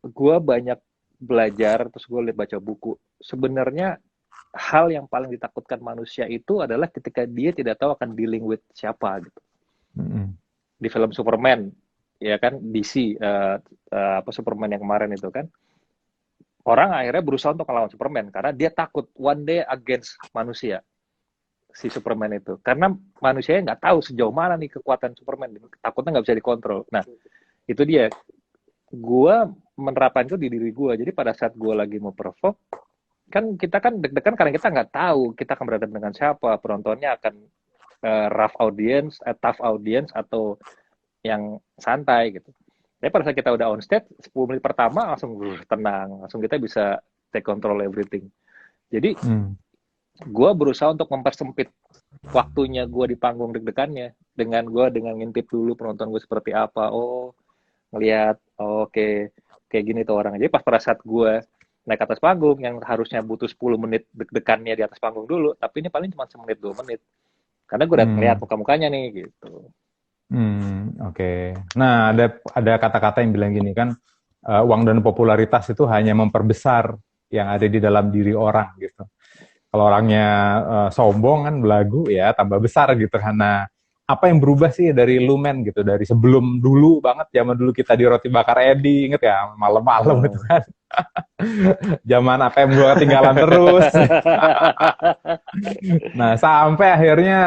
B: gue banyak belajar, terus gue lihat baca buku. Sebenarnya hal yang paling ditakutkan manusia itu adalah ketika dia tidak tahu akan dealing with siapa gitu.
A: Hmm.
B: Di film Superman, ya kan DC, apa Superman yang kemarin itu kan, orang akhirnya berusaha untuk melawan Superman karena dia takut one day against manusia, si Superman itu. Karena manusianya nggak tahu sejauh mana nih kekuatan Superman, takutnya nggak bisa dikontrol. Nah, itu dia. Gue menerapkan itu di diri gue. Jadi pada saat gue lagi mau perform, kan kita kan deg-degan karena kita nggak tahu kita akan berhadapan dengan siapa, penontonnya akan rough audience, tough audience, atau yang santai gitu. Tapi pada saat kita udah on stage, 10 menit pertama langsung tenang, langsung kita bisa take control everything. Jadi
A: Hmm.
B: gue berusaha untuk mempersempit waktunya gue di panggung deg-degannya dengan ngintip dulu penonton gue seperti apa. Oh, ngelihat, oh, kayak gini tuh orang. Jadi pas pada saat gue naik ke atas panggung yang harusnya butuh 10 menit deg-degannya di atas panggung dulu, tapi ini paling cuma semenit 2 menit karena gue udah ngeliat
A: Hmm.
B: muka-mukanya nih gitu.
A: Oke. Nah, ada kata-kata yang bilang gini kan, uang dan popularitas itu hanya memperbesar yang ada di dalam diri orang gitu. Kalau orangnya sombong kan belagu ya tambah besar gitu karena apa yang berubah sih dari Lumen gitu, dari sebelum dulu banget, zaman dulu kita di Roti Bakar Edi, inget ya, malam-malam gitu kan. Zaman ATM gua ketinggalan terus. Nah, sampai akhirnya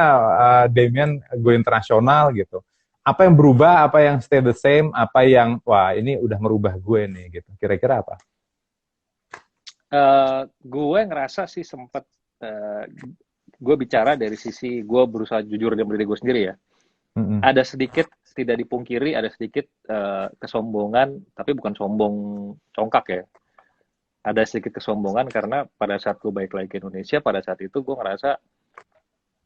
A: Damian go internasional gitu. Apa yang berubah, apa yang stay the same, apa yang wah ini udah merubah gue nih gitu. Kira-kira apa?
B: Gue ngerasa sih sempat gue bicara dari sisi gue berusaha jujur dengan diri gue sendiri ya.
A: Mm-mm.
B: Ada sedikit, tidak dipungkiri, ada sedikit kesombongan, tapi bukan sombong congkak ya. Ada sedikit kesombongan karena pada saat gue balik lagi ke Indonesia, pada saat itu gue ngerasa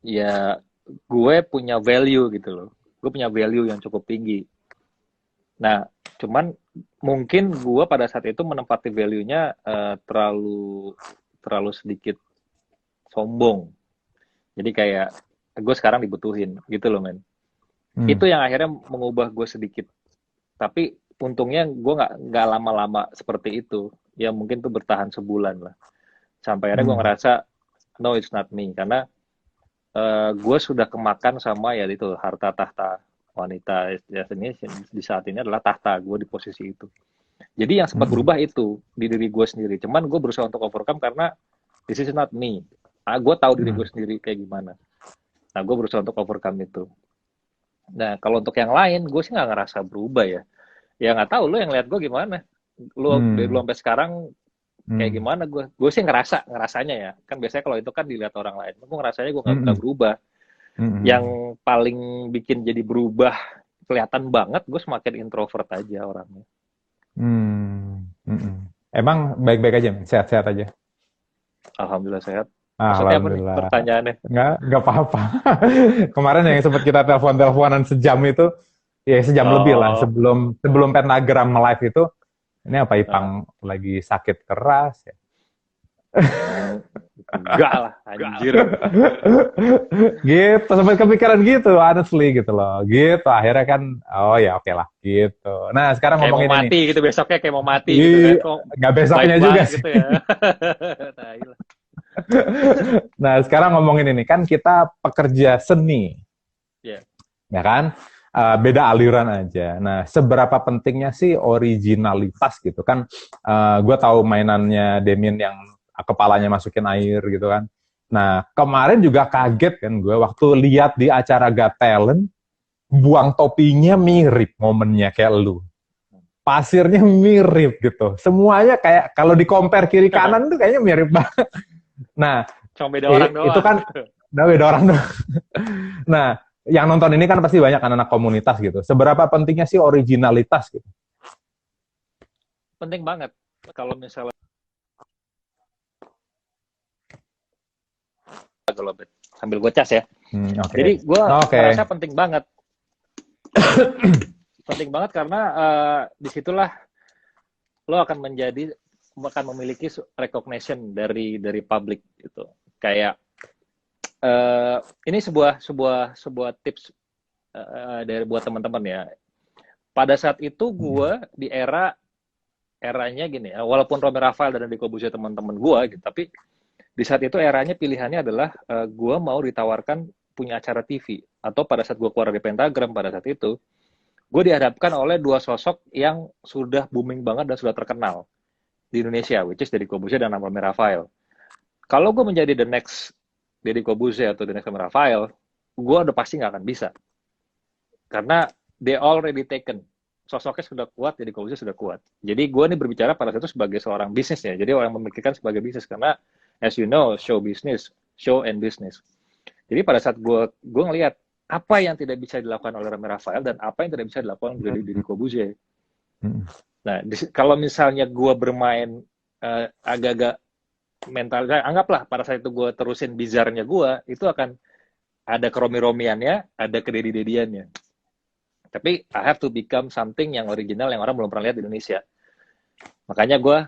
B: ya gue punya value gitu loh. Gue punya value yang cukup tinggi. Nah, cuman mungkin gue pada saat itu menempati value-nya terlalu sedikit sombong. Jadi kayak gue sekarang dibutuhin gitu loh men. Itu yang akhirnya mengubah gue sedikit. Tapi untungnya gue nggak lama-lama seperti itu. Ya mungkin tuh bertahan sebulan lah. Sampai akhirnya gue ngerasa no it's not me karena gue sudah kemakan sama ya itu harta tahta wanita ya ini di saat ini adalah tahta gue di posisi itu. Jadi yang sempat berubah itu di diri gue sendiri. Cuman gue berusaha untuk overcome karena this is not me. Gue tahu diri gue sendiri kayak gimana. Nah, gue berusaha untuk overcome itu. Nah, kalau untuk yang lain, gue sih nggak ngerasa berubah ya. Ya nggak tahu, lo yang lihat gue gimana. Lo dari dulu sampai sekarang kayak gimana gue. Gue sih ngerasanya ya. Kan biasanya kalau itu kan dilihat orang lain. Gue ngerasanya gue nggak berubah. Yang paling bikin jadi berubah kelihatan banget, gue semakin introvert aja orangnya.
A: Emang baik-baik aja, sehat-sehat aja.
B: Alhamdulillah sehat. Maksudnya apa nih
A: Alhamdulillah.
B: pertanyaannya?
A: Nggak apa-apa. Kemarin yang sempat kita telepon-teleponan sejam itu, ya sejam lebih lah sebelum Pentagram live itu. Ini apa Ipang lagi sakit keras ya?
B: Enggak lah, anjir.
A: Gitu, sampai kepikiran gitu, honestly gitu loh. Gitu, akhirnya kan, oh ya oke lah, gitu. Nah, sekarang
B: Kayak
A: ngomongin
B: mau mati
A: ini.
B: gitu, besoknya kayak mau mati gitu kan. Kok
A: Nggak besoknya juga sih.
B: gitu ya.
A: Nah, sekarang ngomongin ini, kan kita pekerja seni.
B: Yeah.
A: Ya kan? Beda aliran aja. Nah, seberapa pentingnya sih originalitas gitu kan? Gue tahu mainannya Damien yang kepalanya masukin air gitu kan. Nah, kemarin juga kaget kan gue waktu lihat di acara Got Talent, buang topinya mirip momennya kayak lu. Pasirnya mirip gitu. Semuanya kayak kalau di compare kiri kanan tuh kayaknya mirip banget. Nah,
B: cuma beda orang doang.
A: Itu kan beda orang doang. Nah, yang nonton ini kan pasti banyak anak-anak komunitas gitu. Seberapa pentingnya sih originalitas gitu?
B: Penting banget. Kalau misalnya sambil gue cas ya.
A: Okay.
B: Jadi gue merasa penting banget. Penting banget karena disitulah lo akan memiliki recognition dari publik gitu. Kayak ini sebuah tips dari buat teman-teman ya. Pada saat itu gue di eranya gini ya, walaupun Romy Rafael dan Deddy Corbuzier teman-teman gue gitu, tapi di saat itu eranya pilihannya adalah gue mau ditawarkan punya acara TV, atau pada saat gue keluar dari Pentagram pada saat itu gue dihadapkan oleh dua sosok yang sudah booming banget dan sudah terkenal di Indonesia, which is Deddy Corbuzier dan Romy Rafael. Kalau gue menjadi the next Deddy Corbuzier atau the next Romy Rafael, gue udah pasti nggak akan bisa. Karena they already taken. Sosoknya sudah kuat, Deddy Corbuzier sudah kuat. Jadi gue nih berbicara pada saat itu sebagai seorang bisnis ya. Jadi orang memikirkan sebagai bisnis. Karena as you know, show and business. Jadi pada saat gue ngelihat apa yang tidak bisa dilakukan oleh Romy Rafael dan apa yang tidak bisa dilakukan oleh Deddy Corbuzier. Nah, kalau misalnya gue bermain agak-agak mental, anggaplah pada saat itu gue terusin bizarnya gue, itu akan ada keromi-romiannya, ada kededi-dediannya. Tapi I have to become something yang original yang orang belum pernah lihat di Indonesia. Makanya gue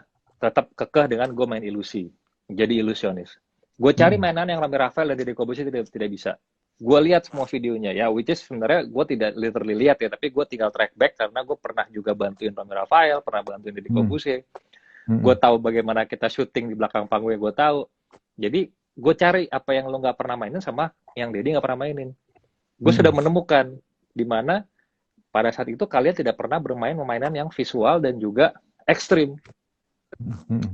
B: tetap kekeh dengan gue main ilusi, jadi ilusionis. Gue cari mainan yang Romy Rafael dan Deddy Corbuzier tidak bisa. Gue lihat semua videonya ya, which is sebenarnya gue tidak literally lihat ya, tapi gue tinggal track back karena gue pernah juga bantuin Romy Rafael, pernah bantuin Deddy Corbuzier. Gue tahu bagaimana kita syuting di belakang panggung, gue tahu. Jadi gue cari apa yang lo nggak pernah mainin sama yang Deddy nggak pernah mainin. Gue sudah menemukan di mana pada saat itu kalian tidak pernah bermain mainan yang visual dan juga ekstrim.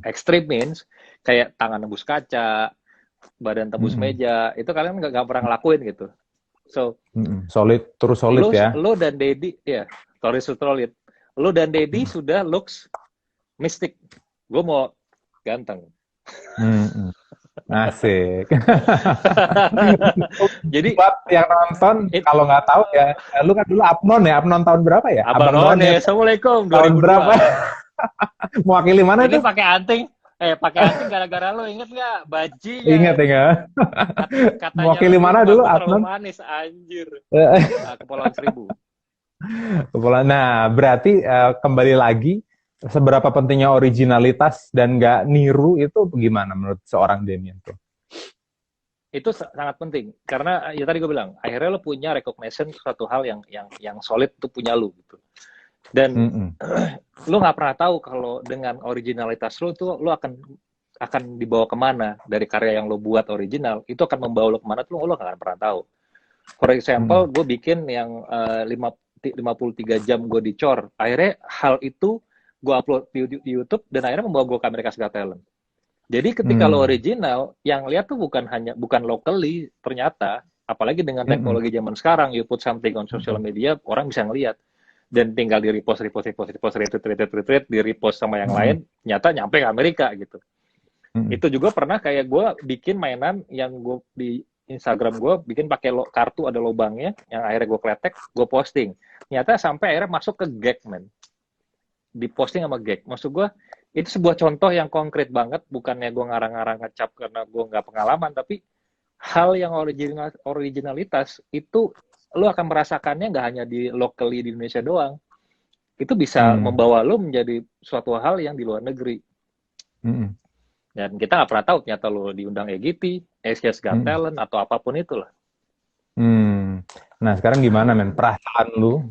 B: Ekstrim means kayak tangan nembus kaca, badan tembus meja, itu kalian nggak pernah ngelakuin gitu. So
A: solid ya.
B: Lo dan Deddy ya, solid. Lo dan Deddy sudah looks mistik. Gue mau ganteng.
A: Asik.
B: Jadi
A: Buat yang nonton,
B: it,
A: kalau nggak tahu ya, lu kan dulu Abnon ya, Abnon tahun berapa ya?
B: Abang
A: Abang
B: None,
A: None
B: Assalamualaikum
A: tahun berapa?
B: 2002.
A: Mewakili mana
B: Ini
A: tuh?
B: pakai anting gara-gara lo inget nggak
A: Ingat
B: bajingan?
A: ingat.
B: Katanya
A: Mewakili
B: lu
A: mana
B: rumah
A: dulu
B: gue terlalu
A: Abnon?
B: manis, anjir. Kepulauan Seribu.
A: Nah, berarti kembali lagi, seberapa pentingnya originalitas dan nggak niru itu gimana menurut seorang Damien tuh?
B: Itu sangat penting karena ya tadi gue bilang akhirnya lo punya recognition suatu hal yang solid itu punya lo gitu. Dan
A: Mm-mm.
B: lo nggak pernah tahu kalau dengan originalitas lo tuh lo akan dibawa kemana dari karya yang lo buat original itu akan membawa lo kemana tuh lo nggak akan pernah tahu. For example,
A: Mm-mm.
B: gue bikin yang 53 jam gue dicor. Akhirnya hal itu gue upload di YouTube dan akhirnya membawa gue ke America's Got Talent. Jadi ketika lo
A: Mm.
B: original, yang lihat tuh bukan locally ternyata, apalagi dengan
A: Mm-mm.
B: teknologi zaman sekarang, you put something on social
A: Mm-mm.
B: media, orang bisa ngelihat dan tinggal di repost, retweet, di repost sama yang
A: Mm-mm.
B: lain, nyata nyampe ke Amerika gitu.
A: Mm-mm.
B: Itu juga pernah kayak gue bikin mainan yang gue di Instagram gue bikin pakai kartu ada lubangnya, yang akhirnya gue kletek, gue posting. Nyata sampai akhirnya masuk ke gag, man. Diposting sama gag. Maksud gue, itu sebuah contoh yang konkret banget, bukannya gue ngarang-ngarang ngecap karena gue nggak pengalaman, tapi hal yang originalitas itu lo akan merasakannya nggak hanya di locally di Indonesia doang. Itu bisa
A: Mm.
B: membawa lo menjadi suatu hal yang di luar negeri.
A: Mm-mm.
B: Dan kita nggak pernah tahu ternyata lo diundang EGT, Asia's Got
A: Mm-mm.
B: Talent, atau apapun itulah.
A: Hmm. Nah, sekarang gimana, men? Perasaan lu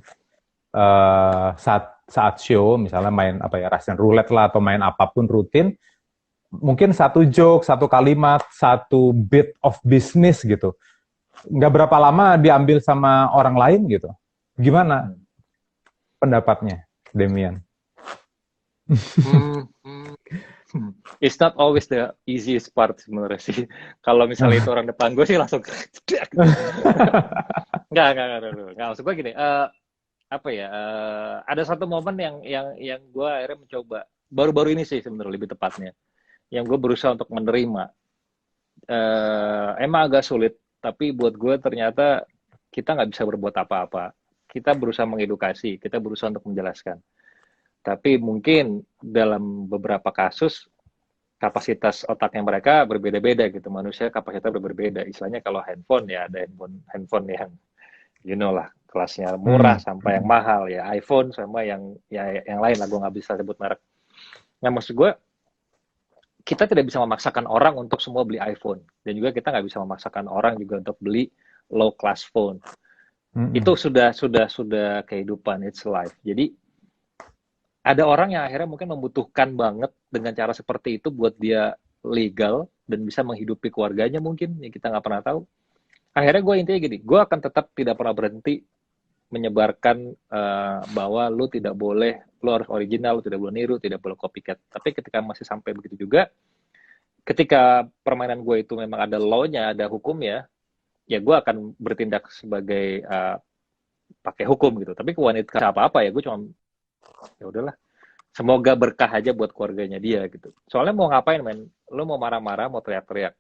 A: saat saat show, misalnya main apa ya, Russian roulette lah atau main apapun rutin, mungkin satu joke, satu kalimat, satu bit of business gitu. Nggak berapa lama diambil sama orang lain gitu. Gimana
B: Hmm.
A: pendapatnya, Demian?
B: Hmm, hmm, hmm. It's not always the easiest part sebenarnya sih. Kalau misalnya itu orang depan gue sih langsung cedak. Enggak. Maksud gue gini, apa ya? Ada satu momen yang gue akhirnya mencoba baru-baru ini sih sebenarnya lebih tepatnya, yang gue berusaha untuk menerima. Emang agak sulit, tapi buat gue ternyata kita nggak bisa berbuat apa-apa. Kita berusaha mengedukasi, kita berusaha untuk menjelaskan. Tapi mungkin dalam beberapa kasus kapasitas otaknya mereka berbeda-beda gitu. Manusia kapasitas berbeda. Istilahnya kalau handphone ya ada handphone yang lah kelasnya murah
A: Hmm.
B: sampai yang mahal ya iPhone sama yang lain lah gue nggak bisa sebut merek. Nah maksud gue kita tidak bisa memaksakan orang untuk semua beli iPhone dan juga kita nggak bisa memaksakan orang juga untuk beli low class phone. Itu
A: Hmm.
B: sudah kehidupan, it's life. Jadi ada orang yang akhirnya mungkin membutuhkan banget dengan cara seperti itu buat dia legal dan bisa menghidupi keluarganya mungkin yang kita nggak pernah tahu. Akhirnya gue intinya gini, gue akan tetap tidak pernah berhenti menyebarkan bahwa lu tidak boleh, lu harus original, lu tidak boleh niru, tidak boleh copycat. Tapi ketika masih sampai begitu juga, ketika permainan gue itu memang ada law-nya, ada hukumnya, ya gue akan bertindak sebagai pakai hukum gitu. Tapi ke wanita apa-apa ya gue cuma ya udahlah. Semoga berkah aja buat keluarganya dia gitu. Soalnya mau ngapain men? Lu mau marah-marah, mau teriak-teriak.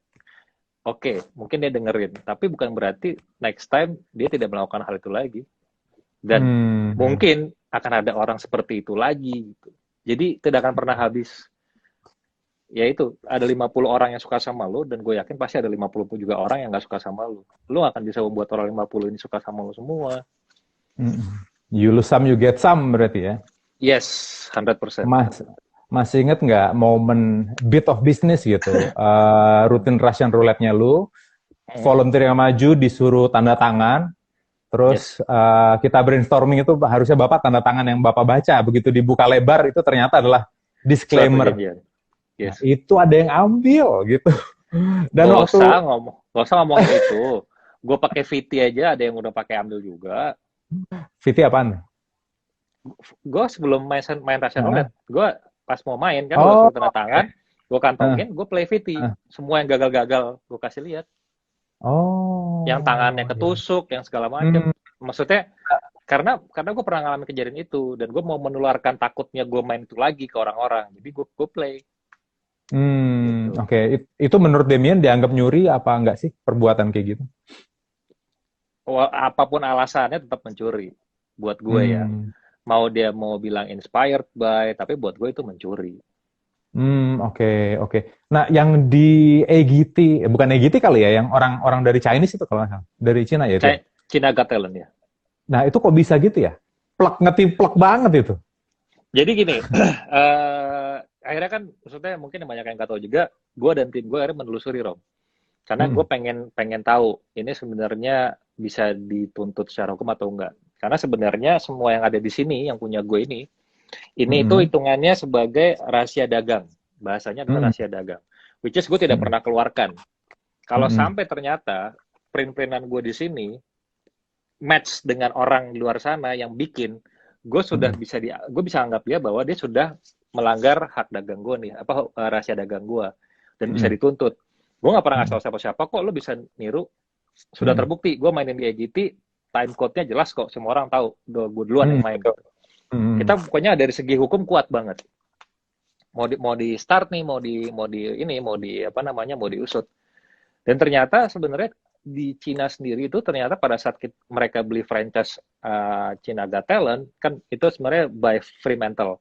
B: Oke, mungkin dia dengerin. Tapi bukan berarti next time dia tidak melakukan hal itu lagi. Dan
A: Hmm.
B: mungkin akan ada orang seperti itu lagi gitu. Jadi tidak akan pernah habis. Ya itu, ada 50 orang yang suka sama lo dan gue yakin pasti ada 50 juga orang yang gak suka sama lo. Lo akan bisa membuat orang 50 ini suka sama lo semua.
A: Hmm. You lose some, you get some berarti ya.
B: Yes, 100%.
A: Mas, masih inget nggak momen bit of business gitu, rutin Russian roulette-nya lu, volunteer yang maju disuruh tanda tangan, terus
B: Yes,
A: kita brainstorming itu harusnya Bapak tanda tangan yang Bapak baca, begitu dibuka lebar itu ternyata adalah
B: surat
A: disclaimer.
B: perjanjian.
A: Nah,
B: Yes.
A: itu ada yang ambil gitu. Dan waktu
B: Gak usah ngomongin itu. Gue pakai VT aja, ada yang udah pakai ambil juga.
A: VT apaan?
B: Gue sebelum main Russian
A: Nah,
B: Roulette, gue pas mau main kan udah
A: oh,
B: suruh tanda tangan, gue
A: uh,
B: kantongin, gue play VT.
A: uh.
B: Semua yang gagal-gagal gue kasih lihat. Yang tangannya
A: Oh, ya.
B: ketusuk, yang segala macem.
A: Hmm,
B: Maksudnya karena gue pernah ngalamin kejadian itu dan gue mau menularkan takutnya gue main itu lagi ke orang-orang. Jadi gue play gitu.
A: Oke. Itu menurut Damien dianggap nyuri apa enggak sih perbuatan kayak gitu?
B: Apapun alasannya tetap mencuri buat gue ya.
A: Hmm.
B: Dia mau bilang inspired by, tapi buat gue itu mencuri.
A: Oke. Nah, yang di EGT, bukan EGT kali ya, yang orang-orang dari Chinese itu kalau nggak salah, dari Cina ya itu ya.
B: China Got Talent ya.
A: Nah, itu kok bisa gitu ya? Ngetimplek banget itu.
B: Jadi gini, akhirnya kan maksudnya mungkin banyak yang nggak tahu juga, gue dan tim gue akhirnya menelusuri, Rom. Karena gue
A: Hmm.
B: pengen tahu ini sebenarnya bisa dituntut secara hukum atau enggak. Karena sebenarnya semua yang ada di sini, yang punya gue ini itu
A: Hmm.
B: hitungannya sebagai rahasia dagang. Bahasanya adalah
A: Hmm.
B: rahasia dagang. Which is gue tidak
A: Hmm.
B: pernah keluarkan. Kalau
A: Hmm.
B: sampai ternyata print-printan gue di sini match dengan orang di luar sana yang bikin,
A: Hmm.
B: gue bisa anggap dia bahwa dia sudah melanggar hak dagang gue nih, rahasia dagang gue, dan bisa
A: Hmm.
B: dituntut. Gue nggak pernah ngasih
A: Hmm.
B: tahu siapa-siapa kok, lo bisa niru, sudah
A: Hmm.
B: terbukti. Gue mainin di EGT, time code-nya jelas kok, semua orang tahu, gue duluan yang main
A: Betul.
B: gitu.
A: Hmm.
B: Kita pokoknya dari segi hukum kuat banget. Mau di start nih, mau diusut. Dan ternyata sebenarnya di Cina sendiri itu ternyata pada saat mereka beli franchise China Got Talent kan itu sebenarnya by Fremantle.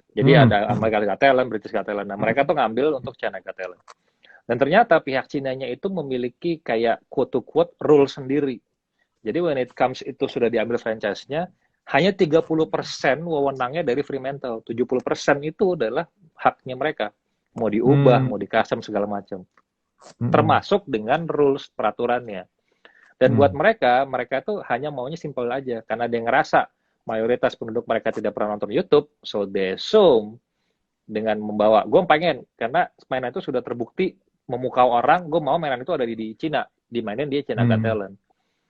B: Jadi
A: Hmm.
B: ada American Got Talent, British Got Talent. Nah, mereka tuh ngambil untuk China Got Talent. Dan ternyata pihak Cinanya itu memiliki kayak quote-to-quote rule sendiri. Jadi when it comes itu sudah diambil franchise-nya, hanya 30% wewenangnya dari Fremantle. 70% itu adalah haknya mereka. Mau diubah,
A: Hmm.
B: mau di-custom segala macam.
A: Hmm.
B: Termasuk dengan rules peraturannya. Dan buat
A: Hmm.
B: mereka tuh hanya maunya simple aja. Karena dia ngerasa mayoritas penduduk mereka tidak pernah nonton YouTube, so they assume dengan membawa, gue pengen, karena mainan itu sudah terbukti memukau orang, gue mau mainan itu ada di Cina, dimainin di China Got
A: Hmm.
B: Talent.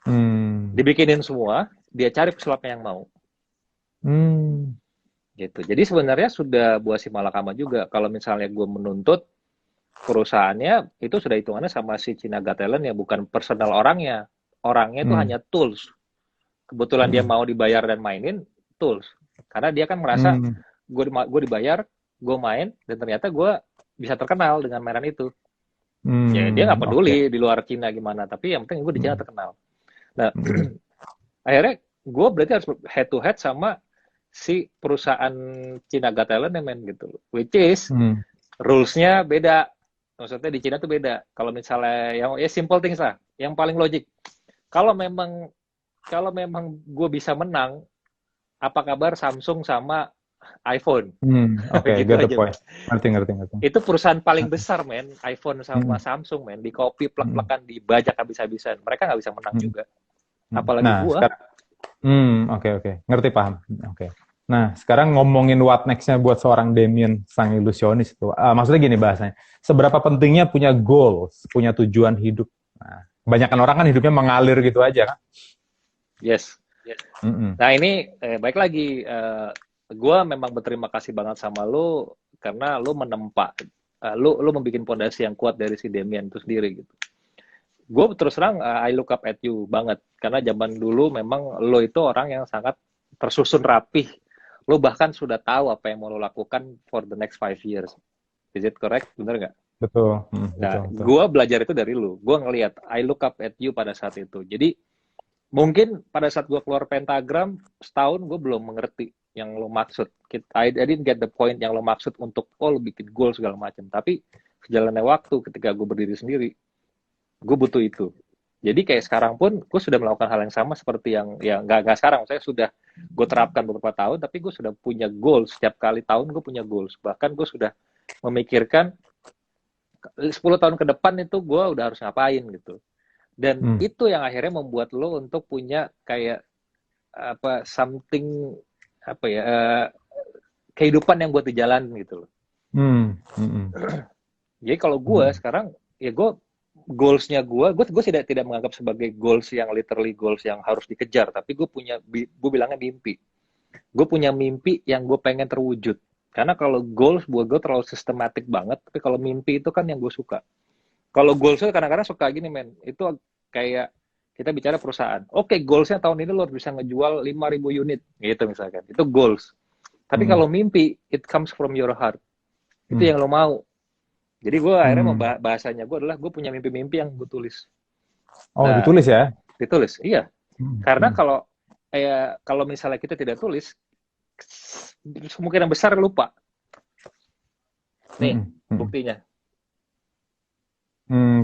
A: Hmm.
B: Dibikinin semua, dia cari pesulapnya yang mau.
A: Hmm.
B: Gitu. Jadi sebenarnya sudah buah si malakama juga. Kalau misalnya gue menuntut perusahaannya, itu sudah hitungannya sama si China Got Talent ya, bukan personal orangnya. Orangnya itu
A: Hmm.
B: hanya tools. Kebetulan dia
A: Hmm.
B: mau dibayar dan mainin, tools. Karena dia kan merasa,
A: Hmm.
B: gue dibayar, gue main, dan ternyata gue bisa terkenal dengan mainan itu. Ya dia nggak
A: Oke.
B: peduli di luar Cina gimana, tapi yang penting gue di Cina
A: Hmm.
B: terkenal. Nah,
A: Hmm.
B: akhirnya gue berarti harus head to head sama si perusahaan Cina Got Talent ya men gitu. Which is
A: Hmm.
B: rules-nya beda. Maksudnya di Cina tuh beda. Kalau misalnya yang ya simple things lah, yang paling logik. Kalau memang gue bisa menang, apa kabar Samsung sama iPhone?
A: Oke,
B: Gitu
A: get the
B: aja
A: point.
B: men.
A: Ngerti.
B: Itu perusahaan paling besar men, iPhone sama
A: Hmm.
B: Samsung men, di copy
A: Hmm.
B: plek-plekan, dibajak habis-habisan. Mereka nggak bisa menang
A: Hmm.
B: juga.
A: Hmm.
B: Apalagi
A: Nah,
B: gua.
A: sekarang, oke, ngerti paham. Oke. Nah, sekarang ngomongin what next-nya buat seorang Damien sang ilusionis itu. Maksudnya gini bahasanya, seberapa pentingnya punya goals, punya tujuan hidup. Nah, kebanyakan orang kan hidupnya mengalir gitu aja kan.
B: Yes.
A: Mm-mm.
B: Nah ini baik lagi, gua memang berterima kasih banget sama lu karena lu menempa, lu membuat pondasi yang kuat dari si Damien itu sendiri gitu. Gue terus terang I look up at you banget karena zaman dulu memang lo itu orang yang sangat tersusun rapih. Lo bahkan sudah tahu apa yang mau lo lakukan for the next 5 years. Is it correct? Bener nggak?
A: Betul,
B: Nah,
A: betul.
B: gue belajar itu dari lo. Gue ngelihat I look up at you pada saat itu. Jadi mungkin pada saat gue keluar pentagram setahun gue belum mengerti yang lo maksud. I didn't get the point yang lo maksud untuk lo bikin goal segala macam. Tapi sejalannya waktu ketika gue berdiri sendiri, gue butuh itu. Jadi kayak sekarang pun gue sudah melakukan hal yang sama seperti yang ya nggak sekarang, saya sudah gue terapkan beberapa tahun, tapi gue sudah punya goal setiap kali tahun gue punya goals. Bahkan gue sudah memikirkan 10 tahun ke depan itu gue udah harus ngapain gitu. Dan
A: Hmm.
B: itu yang akhirnya membuat lo untuk punya kayak apa something apa ya kehidupan yang buat dijalan gitu loh. Jadi kalau gue sekarang ya goalsnya gue tidak menganggap sebagai goals yang literally goals yang harus dikejar, tapi gue bilangnya mimpi. Gue punya mimpi yang gue pengen terwujud. Karena kalau goals buat gue terlalu sistematik banget, tapi kalau mimpi itu kan yang gue suka. Kalau goals itu kadang-kadang suka gini men, itu kayak kita bicara perusahaan. Oke, goalsnya tahun ini lo bisa ngejual 5.000 unit, gitu misalkan. Itu goals. Tapi kalau mimpi, it comes from your heart. Itu yang lo mau. Jadi gue akhirnya mau
A: Hmm.
B: bahasanya gue adalah gue punya mimpi-mimpi yang gue tulis.
A: Oh,
B: Nah,
A: ditulis ya?
B: ditulis. Iya.
A: Hmm.
B: Karena
A: Hmm.
B: kalau misalnya kita tidak tulis, kemungkinan besar lupa. Nih,
A: Hmm. Hmm.
B: buktinya.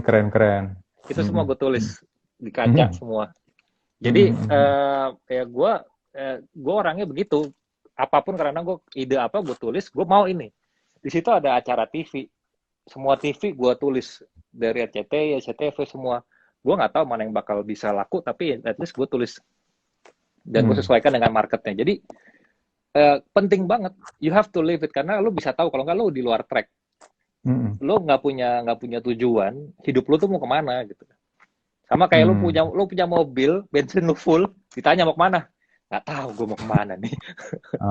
A: Keren keren.
B: Itu
A: Hmm.
B: semua gue tulis
A: Hmm.
B: di kaca
A: Hmm.
B: semua. Jadi
A: Hmm.
B: ya gue orangnya begitu. Apapun karena gue ide apa gue tulis, gue mau ini. Di situ ada acara TV, semua TV gue tulis dari RCTI, SCTV semua. Gue nggak tahu mana yang bakal bisa laku, tapi at least gue tulis dan gue
A: Hmm.
B: sesuaikan dengan marketnya. Jadi penting banget. You have to live it karena lu bisa tahu kalau nggak lu di luar track,
A: Hmm.
B: lu nggak punya tujuan, hidup lu tuh mau kemana gitu. Sama kayak
A: Hmm.
B: lu punya mobil, bensin lu full, ditanya mau kemana? Nggak tahu gue mau kemana nih.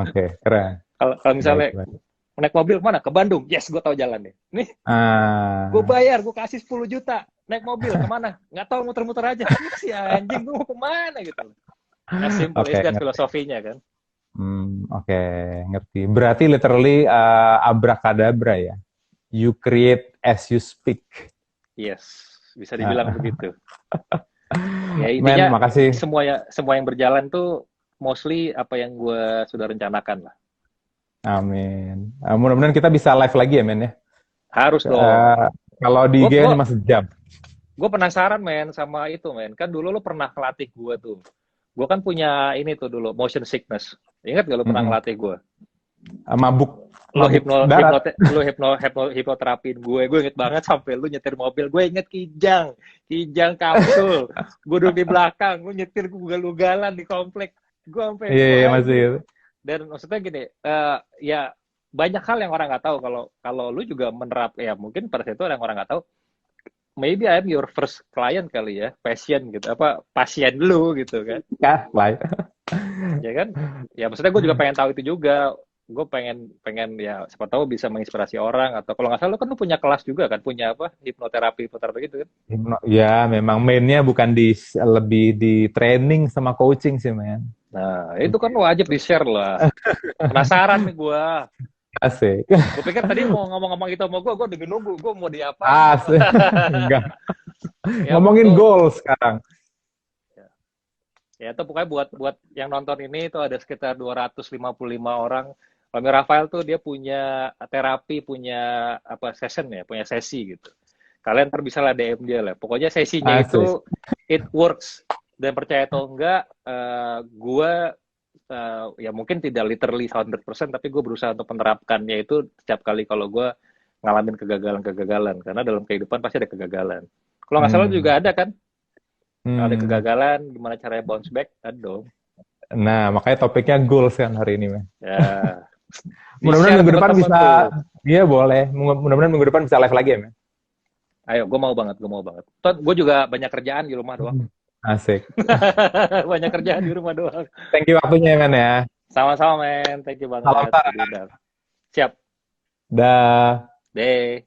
A: Oke, keren.
B: Kalau
A: Baik,
B: misalnya
A: baik.
B: naik mobil kemana? Ke Bandung. Yes, gue tahu jalan nih. Nih, gue
A: Ah,
B: bayar, gue kasih 10 juta. Naik mobil kemana? Nggak tahu, muter-muter aja. Ini si anjing, gue mau kemana gitu. As simple
A: oke,
B: as that
A: ngerti.
B: filosofinya kan.
A: Oke, ngerti. Berarti literally abracadabra ya. You create as you speak.
B: Yes, bisa dibilang
A: Ah,
B: begitu. Ya
A: men,
B: intinya
A: makasih.
B: semua yang berjalan tuh mostly apa yang gue sudah rencanakan lah.
A: Amin. Mudah-mudahan kita bisa live lagi ya, men ya.
B: Harus dong.
A: Eh, Kalau di
B: Gue
A: IG
B: gue
A: cuma sejam.
B: gue penasaran men sama itu men. Kan dulu lu pernah ngelatih gue tuh. Gue kan punya ini tuh dulu motion sickness. Ingat gak lu pernah
A: Mm-mm.
B: ngelatih gue?
A: Mabuk,
B: Lo
A: mabuk darat.
B: hipnoterapin gue inget banget sampai lu nyetir mobil, gue inget kijang kapsul, gue duduk di belakang, gue nyetir gue ugal-ugalan di komplek, gue sampai
A: Iya, iya,
B: wah
A: masih
B: anjing.
A: gitu.
B: Dan maksudnya gini, ya banyak hal yang orang nggak tahu kalau kalau lu juga menerap ya mungkin pada saat itu orang nggak tahu. Maybe I'm your first client kali ya, pasien gitu, apa pasien lu gitu kan,
A: Kah, live.
B: ya kan? Ya maksudnya gue juga pengen tahu itu juga. Gue pengen pengen ya siapa tahu bisa menginspirasi orang atau kalau nggak salah lu kan lu punya kelas juga kan punya apa hipnoterapi gitu kan.
A: Ya, memang mainnya bukan lebih di training sama coaching sih, men.
B: Nah itu kan wajib di share lah, penasaran nih
A: Asik.
B: gue pikir tadi mau ngomong-ngomong itu sama gue udah nunggu gue mau diapain nih
A: Asik. Enggak.
B: ya
A: Ngomongin
B: tuh
A: goal sekarang.
B: ya itu pokoknya buat buat yang nonton ini itu ada sekitar 255 orang. Kami Rafael tuh dia punya terapi, punya apa session ya, punya sesi gitu. Kalian ntar bisa lah DM dia lah. Pokoknya sesinya
A: Asik.
B: itu it works. Dan percaya atau enggak, gue ya mungkin tidak literally 100%, tapi gue berusaha untuk menerapkannya itu setiap kali kalau gue ngalamin kegagalan-kegagalan. Karena dalam kehidupan pasti ada kegagalan. Kalau nggak salah
A: Hmm.
B: juga ada kan? Kalau ada
A: Hmm.
B: kegagalan, gimana caranya bounce back? Ada dong.
A: Nah, makanya topiknya goals kan hari ini, men.
B: Ya,
A: Mudah-mudahan
B: di-share
A: minggu depan
B: teman-teman
A: bisa,
B: tuh.
A: iya boleh. Mudah-mudahan minggu depan bisa live lagi ya, men.
B: Ayo, gue mau banget, gue mau banget. Toh, gue juga banyak kerjaan di rumah doang.
A: Asik.
B: Banyak kerjaan di rumah doang.
A: Thank you waktunya, men ya.
B: Sama-sama, men. Thank you
A: Salam
B: banget.
A: Sarah.
B: Udah diundang. Siap.
A: Dah.
B: Deh.